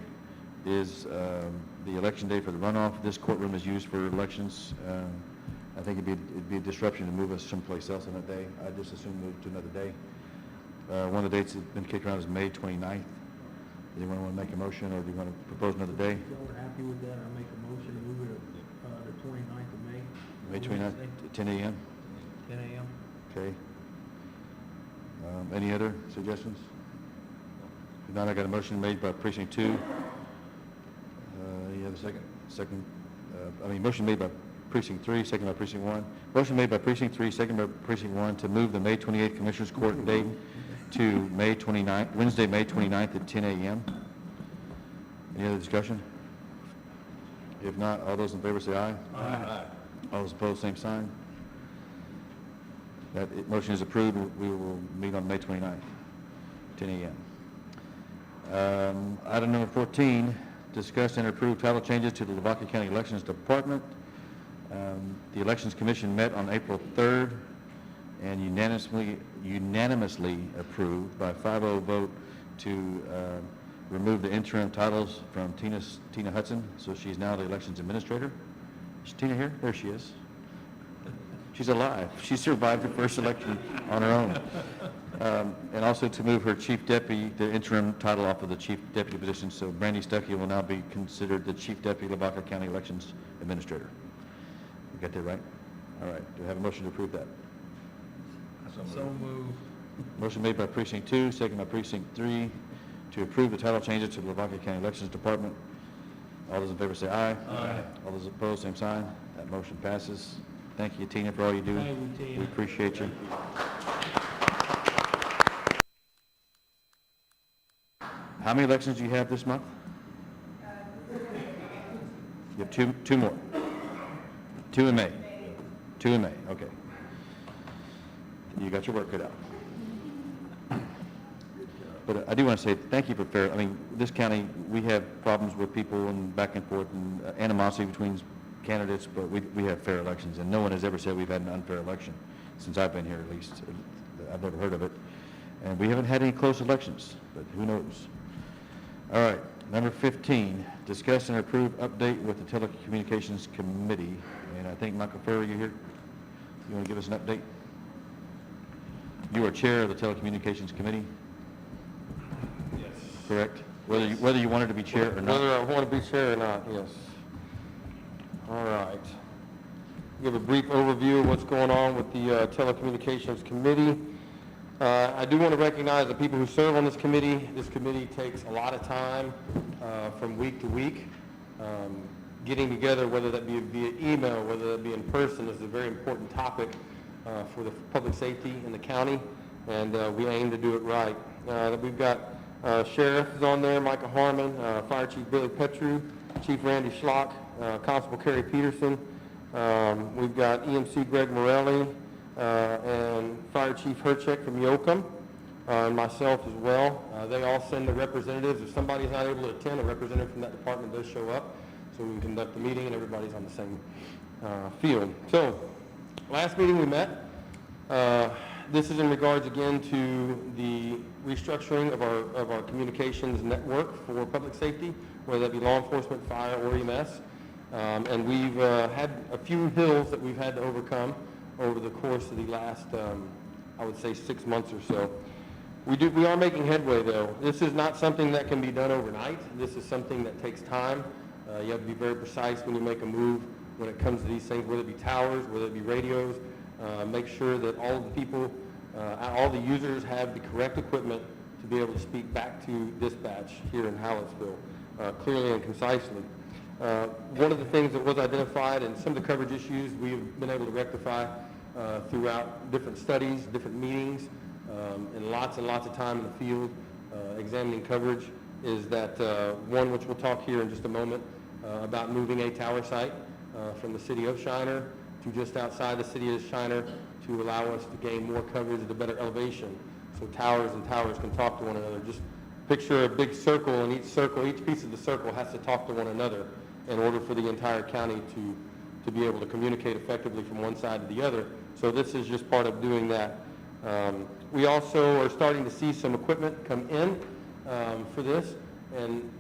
is the election day for the runoff. This courtroom is used for elections. I think it'd be a disruption to move us someplace else on that day. I'd just assume move to another day. One of the dates that's been kicked around is May 29th. Do you want to make a motion, or do you want to propose another day? If y'all are happy with that, I'll make a motion to move it to the 29th of May. May 29th, at 10 a.m.? 10 a.m. Okay. Any other suggestions? If not, I got a motion made by precinct 2. Any other second? Motion made by precinct 3, second by precinct 1. Motion made by precinct 3, second by precinct 1 to move the May 28th Commissioners Court date to Wednesday, May 29th at 10 a.m. Any other discussion? If not, all those in favor say aye. Aye. All those opposed, same sign. That motion is approved. We will meet on May 29th, 10 a.m. Item number 14, discuss and approve title changes to the Lavaca County Elections Department. The Elections Commission met on April 3rd and unanimously approved by 5-0 vote to remove the interim titles from Tina Hudson, so she's now the Elections Administrator. Is Tina here? There she is. She's alive. She survived the first election on her own. And also to move her Chief Deputy, the interim title off of the Chief Deputy position, so Brandy Stuckey will now be considered the Chief Deputy Lavaca County Elections Administrator. You got that right? All right. Do I have a motion to approve that? So moved. Motion made by precinct 2, second by precinct 3, to approve the title changes to the Lavaca County Elections Department. All those in favor say aye. Aye. All those opposed, same sign. That motion passes. Thank you, Tina, for all you do. Thank you, Tina. We appreciate you. How many elections do you have this month? You have two more. 2 in May. 2 in May, okay. You got your work cut out. But I do want to say thank you for this county, we have problems with people and back and forth and animosity between candidates, but we have fair elections, and no one has ever said we've had an unfair election, since I've been here at least. I've never heard of it. And we haven't had any close elections, but who knows? All right, number 15, discuss and approve update with the Telecommunications Committee. And I think, Michael Ferrer, you're here. You want to give us an update? You are chair of the Telecommunications Committee, Yes. correct? Whether you wanted to be chair or not? Whether I want to be chair or not, yes. All right. Give a brief overview of what's going on with the Telecommunications Committee. I do want to recognize the people who serve on this committee. This committee takes a lot of time from week to week. Getting together, whether that be via email, whether that be in person, is a very important topic for the public safety in the county, and we aim to do it right. We've got sheriffs on there, Micah Harmon, Fire Chief Billy Petru, Chief Randy Schlock, Constable Kerry Peterson. We've got EMC Greg Morelli, and Fire Chief Herchek from Yoakum, and myself as well. They all send their representatives. If somebody's not able to attend, a representative from that department does show up, so we can conduct the meeting and everybody's on the same field. So, last meeting we met. This is in regards again to the restructuring of our communications network for public safety, whether that be law enforcement, fire, or EMS. And we've had a few hills that we've had to overcome over the course of the last, I would say, 6 months or so. We are making headway, though. This is not something that can be done overnight. This is something that takes time. You have to be very precise when you make a move when it comes to these things, whether it be towers, whether it be radios. Make sure that all of the people, all the users have the correct equipment to be able to speak back to dispatch here in Hallettsville, clearly and concisely. One of the things that was identified and some of the coverage issues we've been able to rectify throughout different studies, different meetings, and lots of time in the field examining coverage is that one which we'll talk here in just a moment about moving a tower site from the city of Shiner to just outside the city of Shiner to allow us to gain more coverage at a better elevation so towers and towers can talk to one another. Just picture a big circle, and each piece of the circle has to talk to one another in order for the entire county to be able to communicate effectively from one side to the other. So this is just part of doing that. We also are starting to see some equipment come in for this, and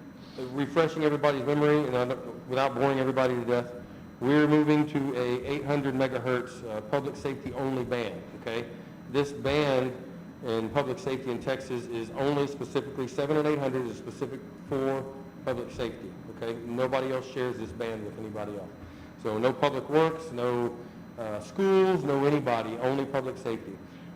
refreshing everybody's memory, and without boring everybody to death, we're moving to a 800 megahertz public safety only band, okay? This band in public safety in Texas is only specifically, 7 and 800 is specific for public safety, okay? Nobody else shares this band with anybody else. So no public works, no schools, no anybody, only public safety.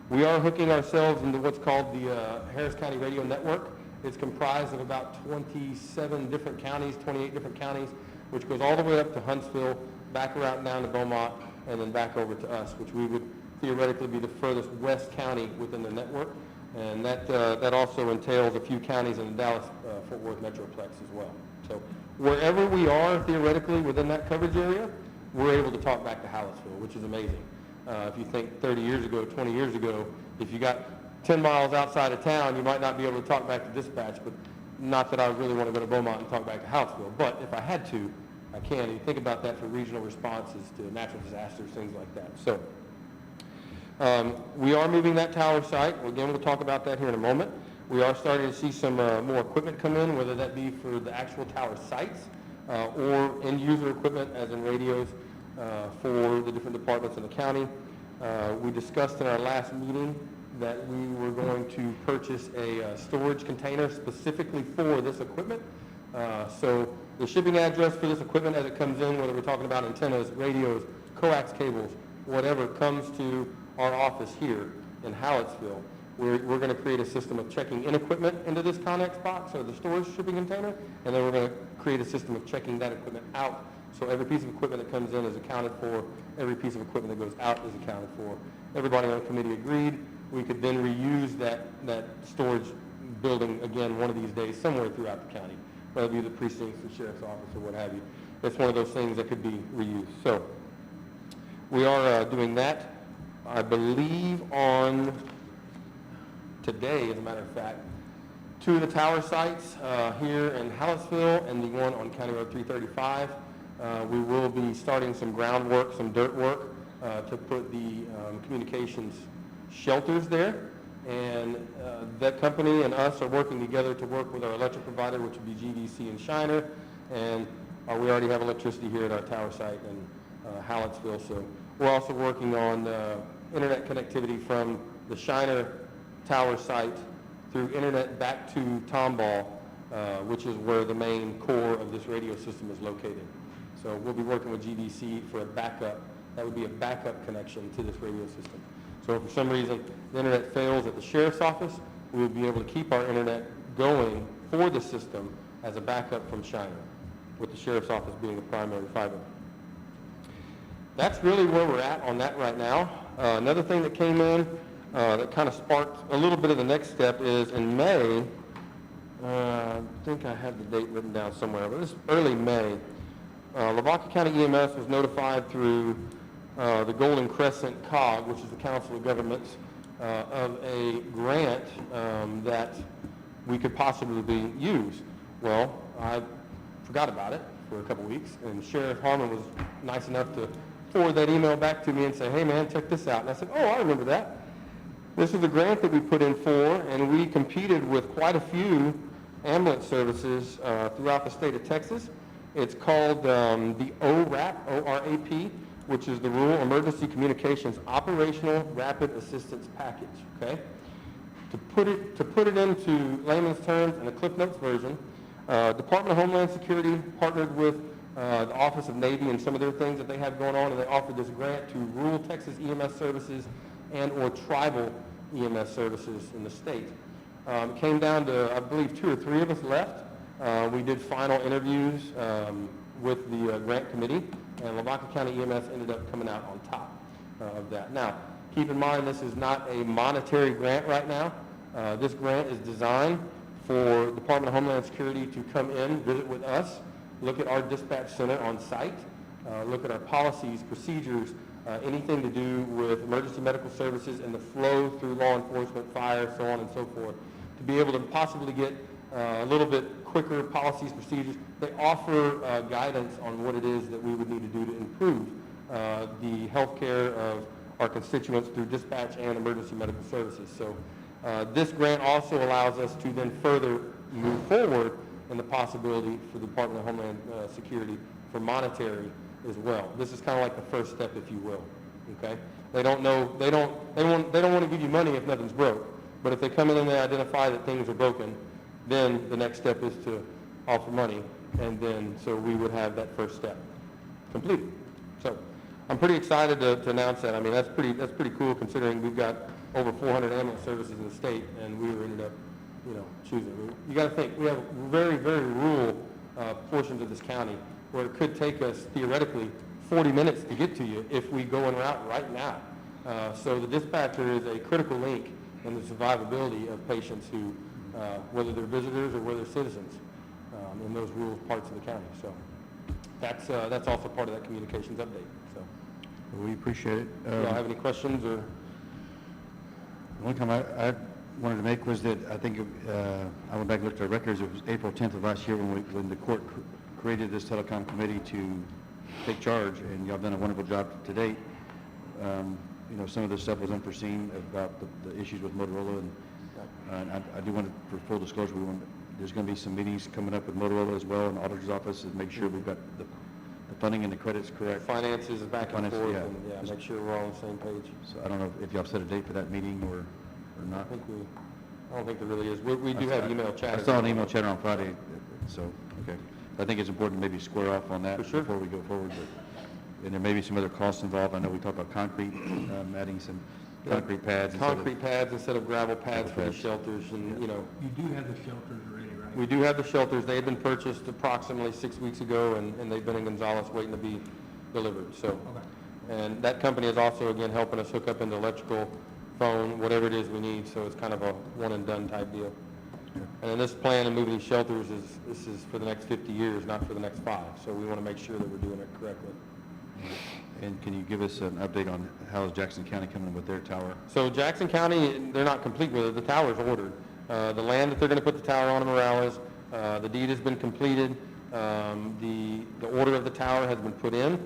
We are hooking ourselves into what's called the Harris County Radio Network. It's comprised of about 27 different counties, 28 different counties, which goes all the way up to Huntsville, back around down to Beaumont, and then back over to us, which we would theoretically be the furthest west county within the network. And that also entails a few counties in the Dallas-Fort Worth Metroplex as well. So wherever we are theoretically within that coverage area, we're able to talk back to Hallettsville, which is amazing. If you think 30 years ago, 20 years ago, if you got 10 miles outside of town, you might not be able to talk back to dispatch, but not that I really want to go to Beaumont and talk back to Hallettsville. But if I had to, I can. And you think about that for regional responses to natural disasters, things like that. So we are moving that tower site. Again, we'll talk about that here in a moment. We are starting to see some more equipment come in, whether that be for the actual tower sites or end-user equipment, as in radios, for the different departments in the county. We discussed in our last meeting that we were going to purchase a storage container specifically for this equipment. So the shipping address for this equipment as it comes in, whether we're talking about antennas, radios, coax cables, whatever comes to our office here in Hallettsville, we're going to create a system of checking in equipment into this Connex box or the storage shipping container, and then we're going to create a system of checking that equipment out. So every piece of equipment that comes in is accounted for, every piece of equipment that goes out is accounted for. Everybody on the committee agreed. We could then reuse that storage building again one of these days somewhere throughout the county, whether it be the precincts, the sheriff's office, or what have you. It's one of those things that could be reused. So we are doing that. I believe on today, as a matter of fact, 2 of the tower sites here in Hallettsville and the one on County Road 335. We will be starting some groundwork, some dirt work to put the communications shelters there. And that company and us are working together to work with our electric provider, which would be GVC in Shiner. And we already have electricity here at our tower site in Hallettsville. So we're also working on internet connectivity from the Shiner tower site through internet back to Tomball, which is where the main core of this radio system is located. So we'll be working with GVC for a backup. That would be a backup connection to this radio system. So if for some reason the internet fails at the sheriff's office, we will be able to keep our internet going for the system as a backup from Shiner, with the sheriff's office being the primary fiber. That's really where we're at on that right now. Another thing that came in that kind of sparked a little bit of the next step is in May, I think I have the date written down somewhere, but it's early May. Lavaca County EMS was notified through the Golden Crescent COG, which is the Council of Governments, of a grant that we could possibly use. Well, I forgot about it for a couple weeks, and Sheriff Harmon was nice enough to forward that email back to me and say, hey man, check this out. And I said, oh, I remember that. This is a grant that we put in for, and we competed with quite a few ambulance services throughout the state of Texas. It's called the ORAP, O-R-A-P, which is the Rural Emergency Communications Operational Rapid Assistance Package, okay? To put it into layman's terms in a Cliff Notes version, Department of Homeland Security partnered with the Office of Navy and some of their things that they have going on, and they offered this grant to rural Texas EMS services and or tribal EMS services in the state. It came down to, I believe, 2 or 3 of us left. We did final interviews with the grant committee, and Lavaca County EMS ended up coming out on top of that. Now, keep in mind, this is not a monetary grant right now. This grant is designed for Department of Homeland Security to come in, visit with us, look at our dispatch center on site, look at our policies, procedures, anything to do with emergency medical services and the flow through law enforcement, fire, so on and so forth, to be able to possibly get a little bit quicker policies, procedures. They offer guidance on what it is that we would need to do to improve the health care of our constituents through dispatch and emergency medical services. So this grant also allows us to then further move forward in the possibility for the Department of Homeland Security for monetary as well. This is kind of like the first step, if you will. Okay? They don't want to give you money if nothing's broke. But if they come in and they identify that things are broken, then the next step is to offer money, and then so we would have that first step completed. So I'm pretty excited to announce that. I mean, that's pretty cool considering we've got over 400 ambulance services in the state, and we ended up, choosing. You got to think we have very, very rural portions of this county where it could take us theoretically 40 minutes to get to you if we go en route right now. So the dispatcher is a critical link in the survivability of patients who, whether they're visitors or whether they're citizens, in those rural parts of the county. So that's also part of that communications update. So We appreciate it. do y'all have any questions or? The only comment I wanted to make was that I think, I went back and looked at our records, it was April 10th of last year when the court created this telecom committee to take charge, and y'all done a wonderful job to date. Some of this stuff was unforeseen about the issues with Motorola, and I do want to, for full disclosure, there's going to be some meetings coming up with Motorola as well in the auditor's office to make sure we've got the funding and the credits correct. Finances back and Finance, forth, yeah. and make sure we're all on the same page. So I don't know if y'all set a date for that meeting or not. I don't think there really is. We do have email chat. I saw an email chatter on Friday, so, okay. I think it's important to maybe square off on that For sure. before we go forward. And there may be some other costs involved. I know we talked about concrete, adding some concrete pads. Concrete pads instead of gravel pads for the pads. shelters, and, You do have the shelters already, right? we do have the shelters. They had been purchased approximately 6 weeks ago, and they've been in Gonzales waiting to be delivered, so. Okay. And that company is also, again, helping us hook up into electrical, phone, whatever it is we need, so it's kind of a one-and-done type deal. And then this plan of moving these shelters this is for the next 50 years, not for the next 5, so we want to make sure that we're doing it correctly. And can you give us an update on how is Jackson County coming with their tower? So Jackson County, they're not complete with it. The tower's ordered. The land that they're going to put the tower on in Morales, the deed has been completed. The order of the tower has been put in.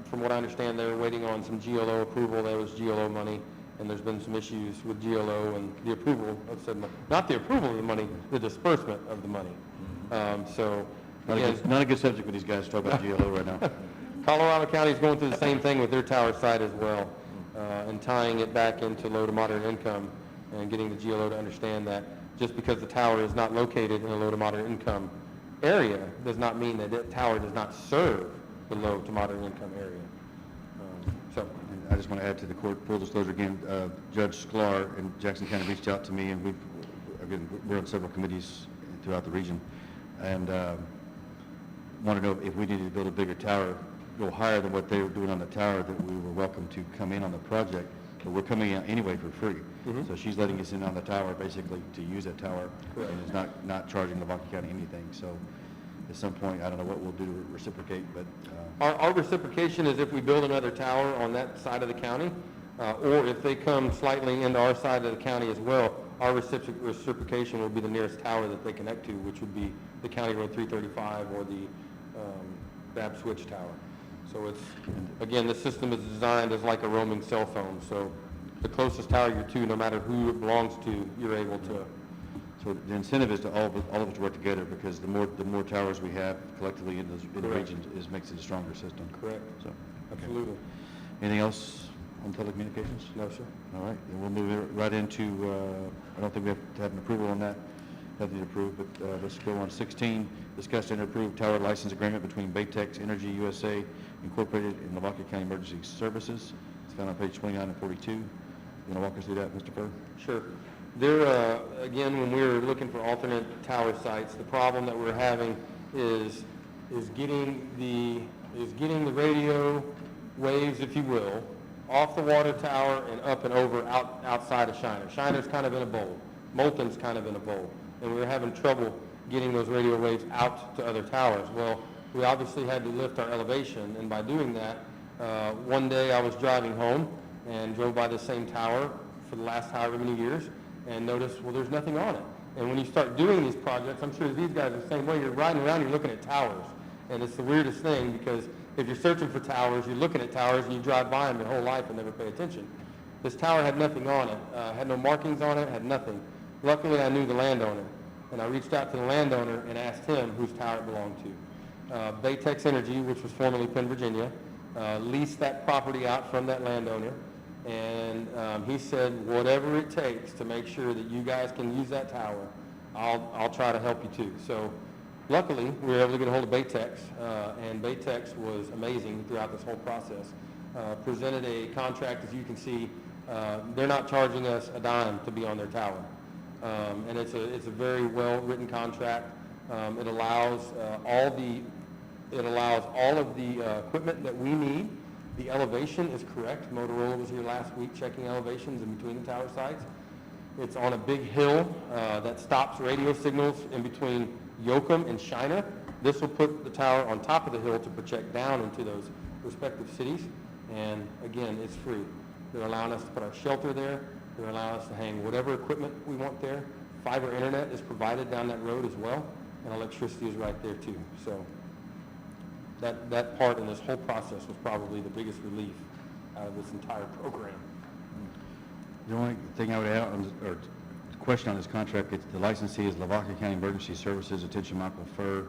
From what I understand, they're waiting on some GLO approval. There was GLO money, and there's been some issues with GLO and the approval of said money. Not the approval of the money, the disbursement of the money. Not a good subject with these guys to talk about GLO right now. Colorado County is going through the same thing with their tower site as well, and tying it back into low to moderate income and getting the GLO to understand that just because the tower is not located in a low to moderate income area does not mean that that tower does not serve the low to moderate income area. And I just want to add to the court, full disclosure again, Judge Sklar in Jackson County reached out to me, and we're on several committees throughout the region, and want to know if we needed to build a bigger tower, go higher than what they were doing on the tower, that we were welcome to come in on the project, but we're coming in anyway for free. So she's letting us in on the tower basically to use that tower, and is not charging Lavaca County anything. So at some point, I don't know what we'll do to reciprocate, but, Our reciprocation is if we build another tower on that side of the county, or if they come slightly into our side of the county as well, our reciprocation will be the nearest tower that they connect to, which would be the County Road 335 or the BAB switch tower. So it's, again, the system is designed as like a roaming cell phone, so the closest tower you're to, no matter who it belongs to, you're able to. so the incentive is to all of us to work together, because the more towers we have collectively in the Correct. region makes it a stronger system. Correct. So, okay. Absolutely. Anything else on telecommunications? No, sir. All right, then we'll move right into, I don't think we have to have an approval on that, nothing to approve, but let's go on 16, discuss and approve tower license agreement between Baytex Energy USA Incorporated and Lavaca County Emergency Services. It's found on page 29 and 42. You want to walk us through that, Mr. Furr? Sure. There, again, when we were looking for alternate tower sites, the problem that we're having is getting the radio waves, if you will, off the water tower and up and over outside of Shiner. Shiner's kind of in a bowl. Moulton's kind of in a bowl. And we were having trouble getting those radio waves out to other towers. Well, we obviously had to lift our elevation, and by doing that, one day I was driving home and drove by the same tower for the last however many years and noticed, well, there's nothing on it. And when you start doing these projects, I'm sure these guys are the same way, you're riding around, you're looking at towers. And it's the weirdest thing, because if you're searching for towers, you're looking at towers and you drive by them your whole life and never pay attention. This tower had nothing on it, had no markings on it, had nothing. Luckily, I knew the landowner, and I reached out to the landowner and asked him whose tower it belonged to. Baytex Energy, which was formerly Penn, Virginia, leased that property out from that landowner, and he said, whatever it takes to make sure that you guys can use that tower, I'll try to help you too. So luckily, we were able to get a hold of Baytex, and Baytex was amazing throughout this whole process. Presented a contract, as you can see. They're not charging us a dime to be on their tower. And it's a very well-written contract. It allows all of the equipment that we need. The elevation is correct. Motorola was here last week checking elevations in between the tower sites. It's on a big hill that stops radio signals in between Yoakum and Shiner. This will put the tower on top of the hill to project down into those respective cities. And again, it's free. They're allowing us to put our shelter there. They're allowing us to hang whatever equipment we want there. Fiber internet is provided down that road as well, and electricity is right there too. So that part in this whole process was probably the biggest relief out of this entire program. The only thing I would add, or question on this contract, the licensee is Lavaca County Emergency Services. Attention, Michael Furr.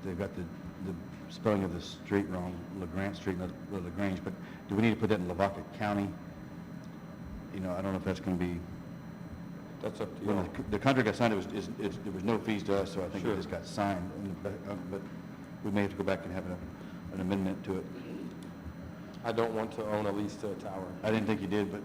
They've got the spelling of the street wrong, LaGrange Street, not LaGrange, but do we need to put that in Lavaca County? You know, I don't know if that's going to be, That's up to you. when the contract got signed, there was no fees to us, so I think Sure. it just got signed, but we may have to go back and have an amendment to it. I don't want to own a lease to a tower. I didn't think you did, but,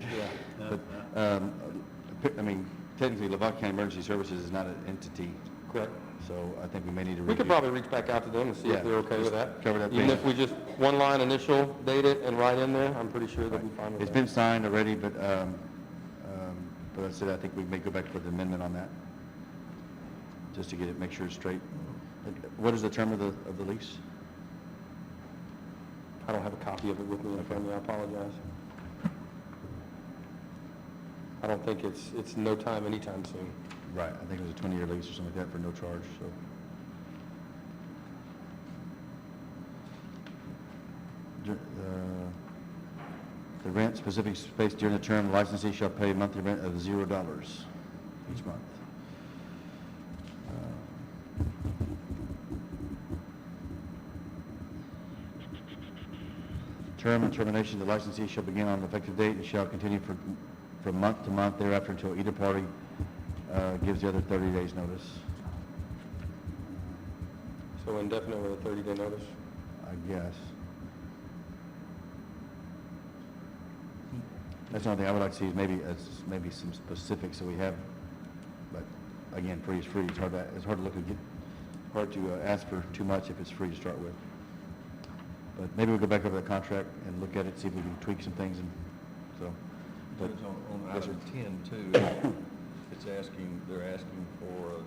I mean, technically, Lavaca County Emergency Services is not an entity, Correct. so I think we may need to. We could review- probably reach back out to them and see Yeah, if they're okay with just that. cover that Even base. if we just one line initial, date it, and write in there, I'm pretty sure they'll be fine with that. It's been signed already, but I said I think we may go back for the amendment on that, just to get it, make sure it's straight. What is the term of the lease? I don't have a copy of it with me in front of me, I apologize. I don't think it's no time, anytime soon. Right, I think it was a 20-year lease or something like that for no charge, so. The rent specific space during the term, licensee shall pay monthly rent of $0 each month. Term and termination, the licensee shall begin on the effective date and shall continue from month to month thereafter until either party gives the other 30 days notice. So indefinite with a 30-day notice? I guess. That's the only thing I would like to see is maybe some specifics so we have, but again, free is free. It's hard to look at, hard to ask for too much if it's free to start with. But maybe we'll go back over the contract and look at it, see if we can tweak some things and so. But Depends on Yes, item sir. 10 too. They're asking for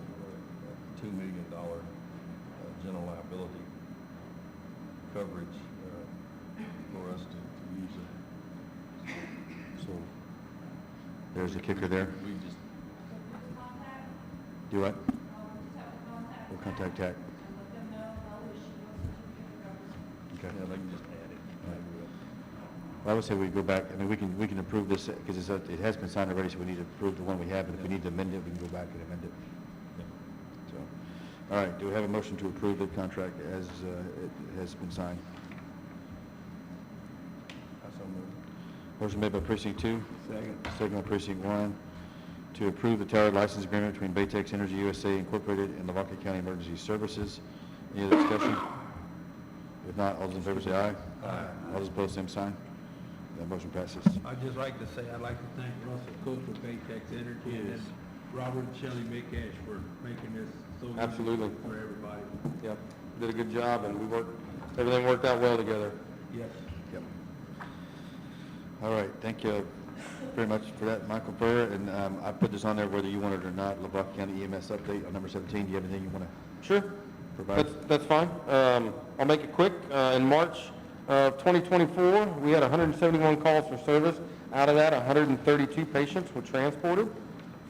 $2 million general liability coverage for us to use it. So There's a kicker there. we just, Do what? Just have to contact We'll contact TAC. and let them know they'll issue a certificate of government. Okay. yeah, they can just add it. Well, I would say we go back, I mean, we can approve this, because it has been signed already, so we need to approve the one we have, and if we need to amend it, we can go back and amend it. So, all right, do we have a motion to approve the contract as it has been signed? I so moved. Motion made by precinct 2. Second by precinct 1, to approve the tower license agreement between Baytex Energy USA Incorporated and Lavaca County Emergency Services. Any other discussion? If not, all those in favor say aye. Aye. All those opposed, same sign. That motion passes. I'd just like to say, I'd like to thank Russell Cook for Baytex Energy and then Robert and Shelley McCash for making this so easy Absolutely. for everybody. Yep, did a good job, and everything worked out well together. Yes. Yep. All right, thank you very much for that, Michael Burr. And I put this on there whether you want it or not, Lavaca County EMS update on number 17. Do you have anything you want to Sure, provide? that's fine. I'll make it quick. In March of 2024, we had 171 calls for service. Out of that, 132 patients were transported.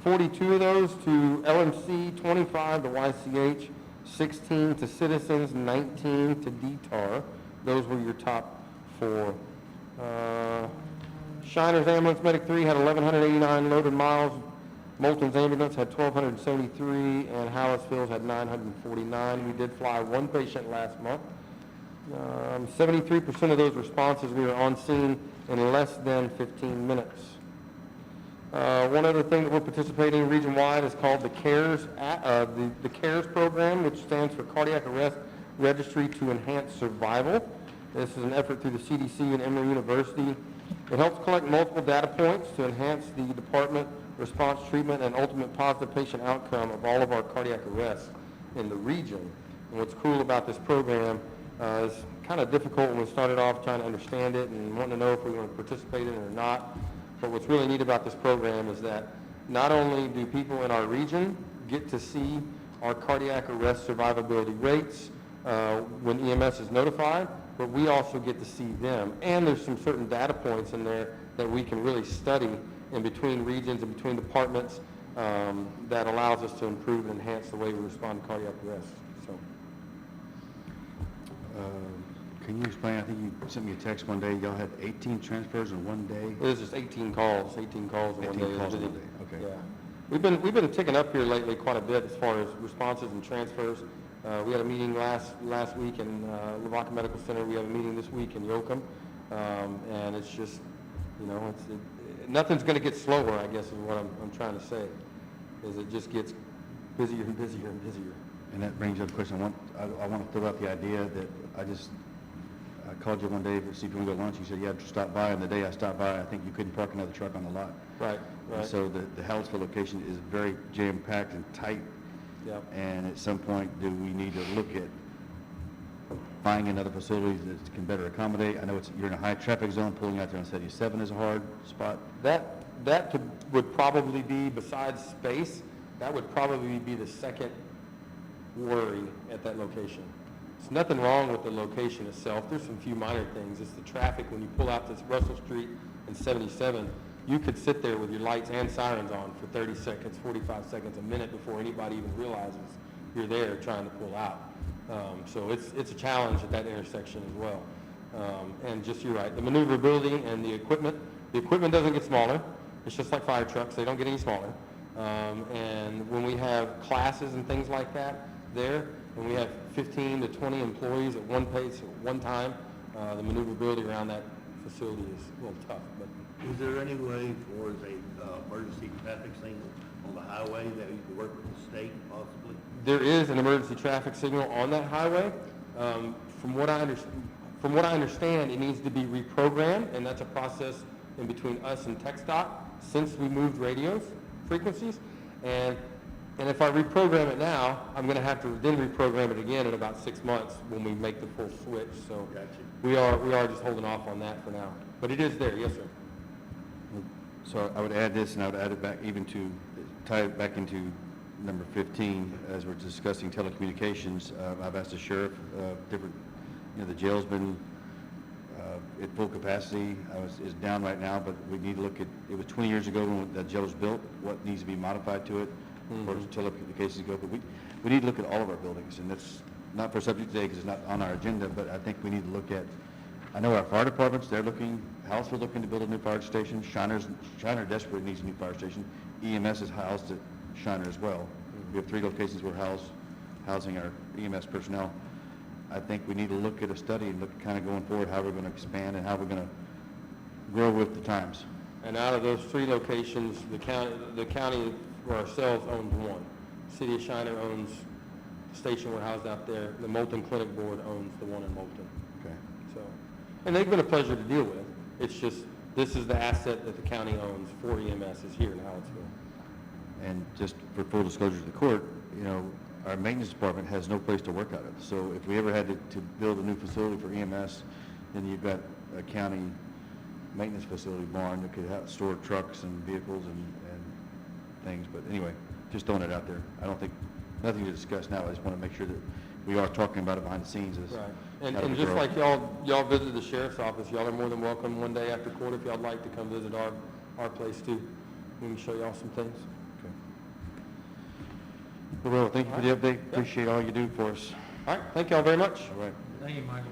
42 of those to LMC, 25 to YCH, 16 to Citizens, 19 to DTAR. Those were your top 4. Shiner's Ambulance Medic 3 had 1,189 loaded miles. Moulton's Ambulance had 1,273, and Hallisville's had 949. We did fly 1 patient last month. 73% of those responses, we were on scene in less than 15 minutes. One other thing that we're participating in region-wide is called the CARES, the CARES program, which stands for Cardiac Arrest Registry to Enhance Survival. This is an effort through the CDC and Emory University. It helps collect multiple data points to enhance the department response, treatment, and ultimate positive patient outcome of all of our cardiac arrests in the region. And what's cool about this program is kind of difficult when we started off trying to understand it and wanting to know if we want to participate in it or not. But what's really neat about this program is that not only do people in our region get to see our cardiac arrest survivability rates when EMS is notified, but we also get to see them. And there's some certain data points in there that we can really study in between regions and between departments that allows us to improve and enhance the way we respond to cardiac arrest. So, Can you explain, I think you sent me a text one day, y'all had 18 transfers in one day? it was just 18 calls in 18 one day. calls in one day, okay. Yeah. We've been ticking up here lately quite a bit as far as responses and transfers. We had a meeting last week in Lavaca Medical Center. We have a meeting this week in Yoakum. And it's just, nothing's going to get slower, I guess is what I'm trying to say, is it just gets busier and busier and busier. And that brings up a question. I want to throw out the idea that I called you one day to see if you want to go to lunch. You said you had to stop by, and the day I stopped by, I think you couldn't park another truck on the lot. Right. And so the Hallettsville location is very jam-packed and tight. Yep. And at some point, do we need to look at buying another facility that can better accommodate? I know you're in a high traffic zone, pulling out there on 77 is a hard spot. That would probably be, besides space, that would probably be the second worry at that location. There's nothing wrong with the location itself. There's some few minor things. It's the traffic when you pull out to Russell Street and 77. You could sit there with your lights and sirens on for 30 seconds, 45 seconds, a minute before anybody even realizes you're there trying to pull out. So it's a challenge at that intersection as well. And just, you're right, the maneuverability and the equipment doesn't get smaller. It's just like fire trucks. They don't get any smaller. And when we have classes and things like that there, when we have 15 to 20 employees at one pace at one time, the maneuverability around that facility is a little tough. But Is there any way for a emergency traffic signal on the highway that you could work with the state possibly? there is an emergency traffic signal on that highway. From what I understand, it needs to be reprogrammed, and that's a process in between us and TxDOT since we moved radios frequencies. And if I reprogram it now, I'm going to have to then reprogram it again in about 6 months when we make the full switch. So Gotcha. we are just holding off on that for now. But it is there, yes, sir. So I would add this, and I would add it back even to, tie it back into number 15, as we're discussing telecommunications, I've asked the sheriff, different, the jail's been at full capacity, is down right now, but we need to look at, it was 20 years ago when that jail was built, what needs to be modified to it, as far as telecommunications go, but we need to look at all of our buildings, and that's not for subject today because it's not on our agenda, but I think we need to look at, I know our fire departments, they're looking, Halsville looking to build a new fire station, Shiner desperately needs a new fire station, EMS is housed at Shiner as well. We have 3 locations we're housing our EMS personnel. I think we need to look at a study and look kind of going forward, how we're going to expand and how we're going to grow with the times. And out of those 3 locations, the county or ourselves owns 1. City of Shiner owns the station we're housed out there. The Moulton Clinic Board owns the one in Moulton. Okay. So, and they've been a pleasure to deal with. It's just, this is the asset that the county owns for EMS is here in Hallettsville. And just for full disclosure to the court, our maintenance department has no place to work out of. So if we ever had to build a new facility for EMS, then you've got a county maintenance facility barn that could store trucks and vehicles and things. But anyway, just throwing it out there. I don't think, nothing to discuss now. I just want to make sure that we are talking about it behind the scenes. Right. how And to just grow. like y'all visited the sheriff's office, y'all are more than welcome one day after court if y'all like to come visit our place too. We can show y'all some things. Okay. Well, thank you for the update. Appreciate all you do for us. All right, thank y'all very much. All right. Thank you, Michael.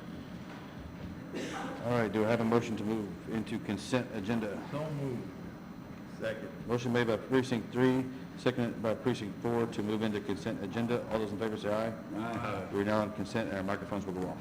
All right, do I have a motion to move into consent agenda? So moved. Second. Motion made by precinct 3, seconded by precinct 4 to move into consent agenda. All those in favor say aye. Aye. We're now on consent and our microphones will go off.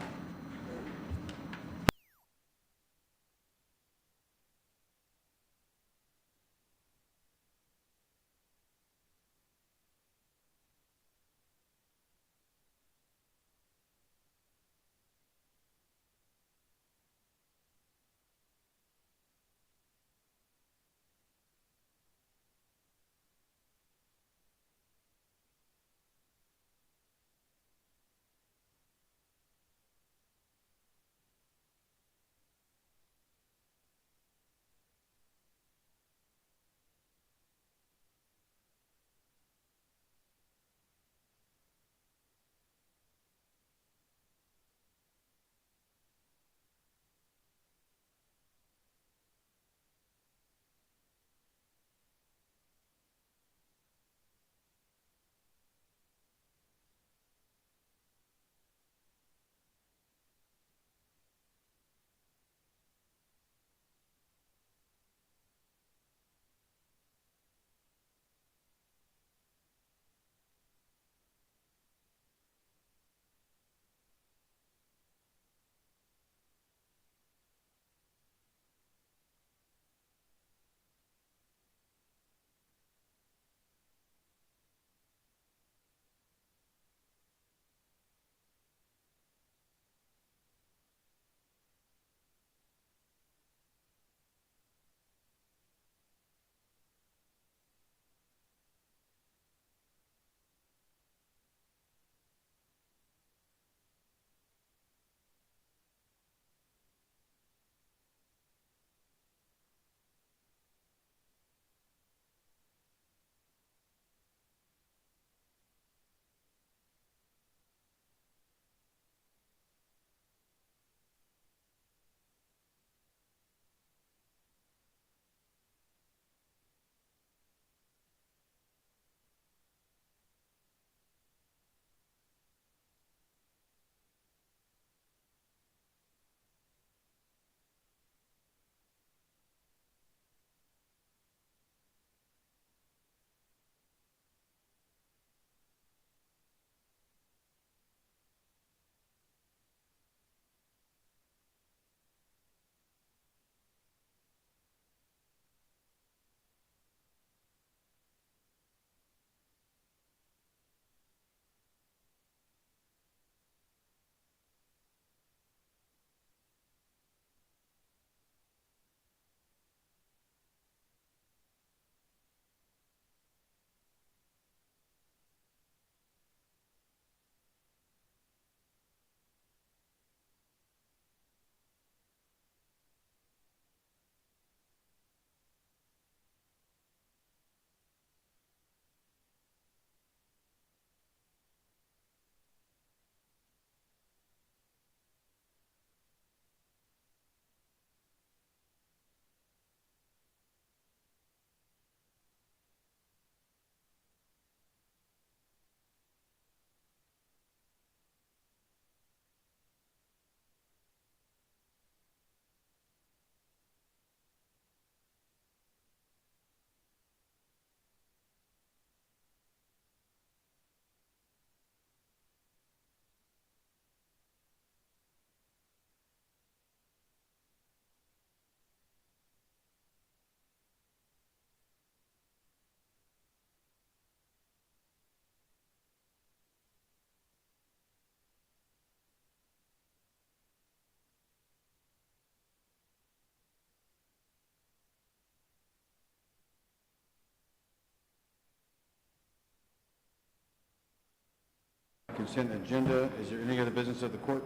consent agenda. Is there any other business of the court?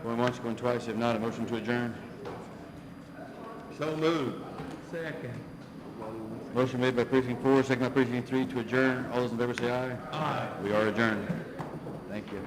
Going once, going twice, if not, a motion to adjourn. So moved. Second. Motion made by precinct 4, second by precinct 3 to adjourn. All those in favor say aye. Aye. We are adjourned. Thank you.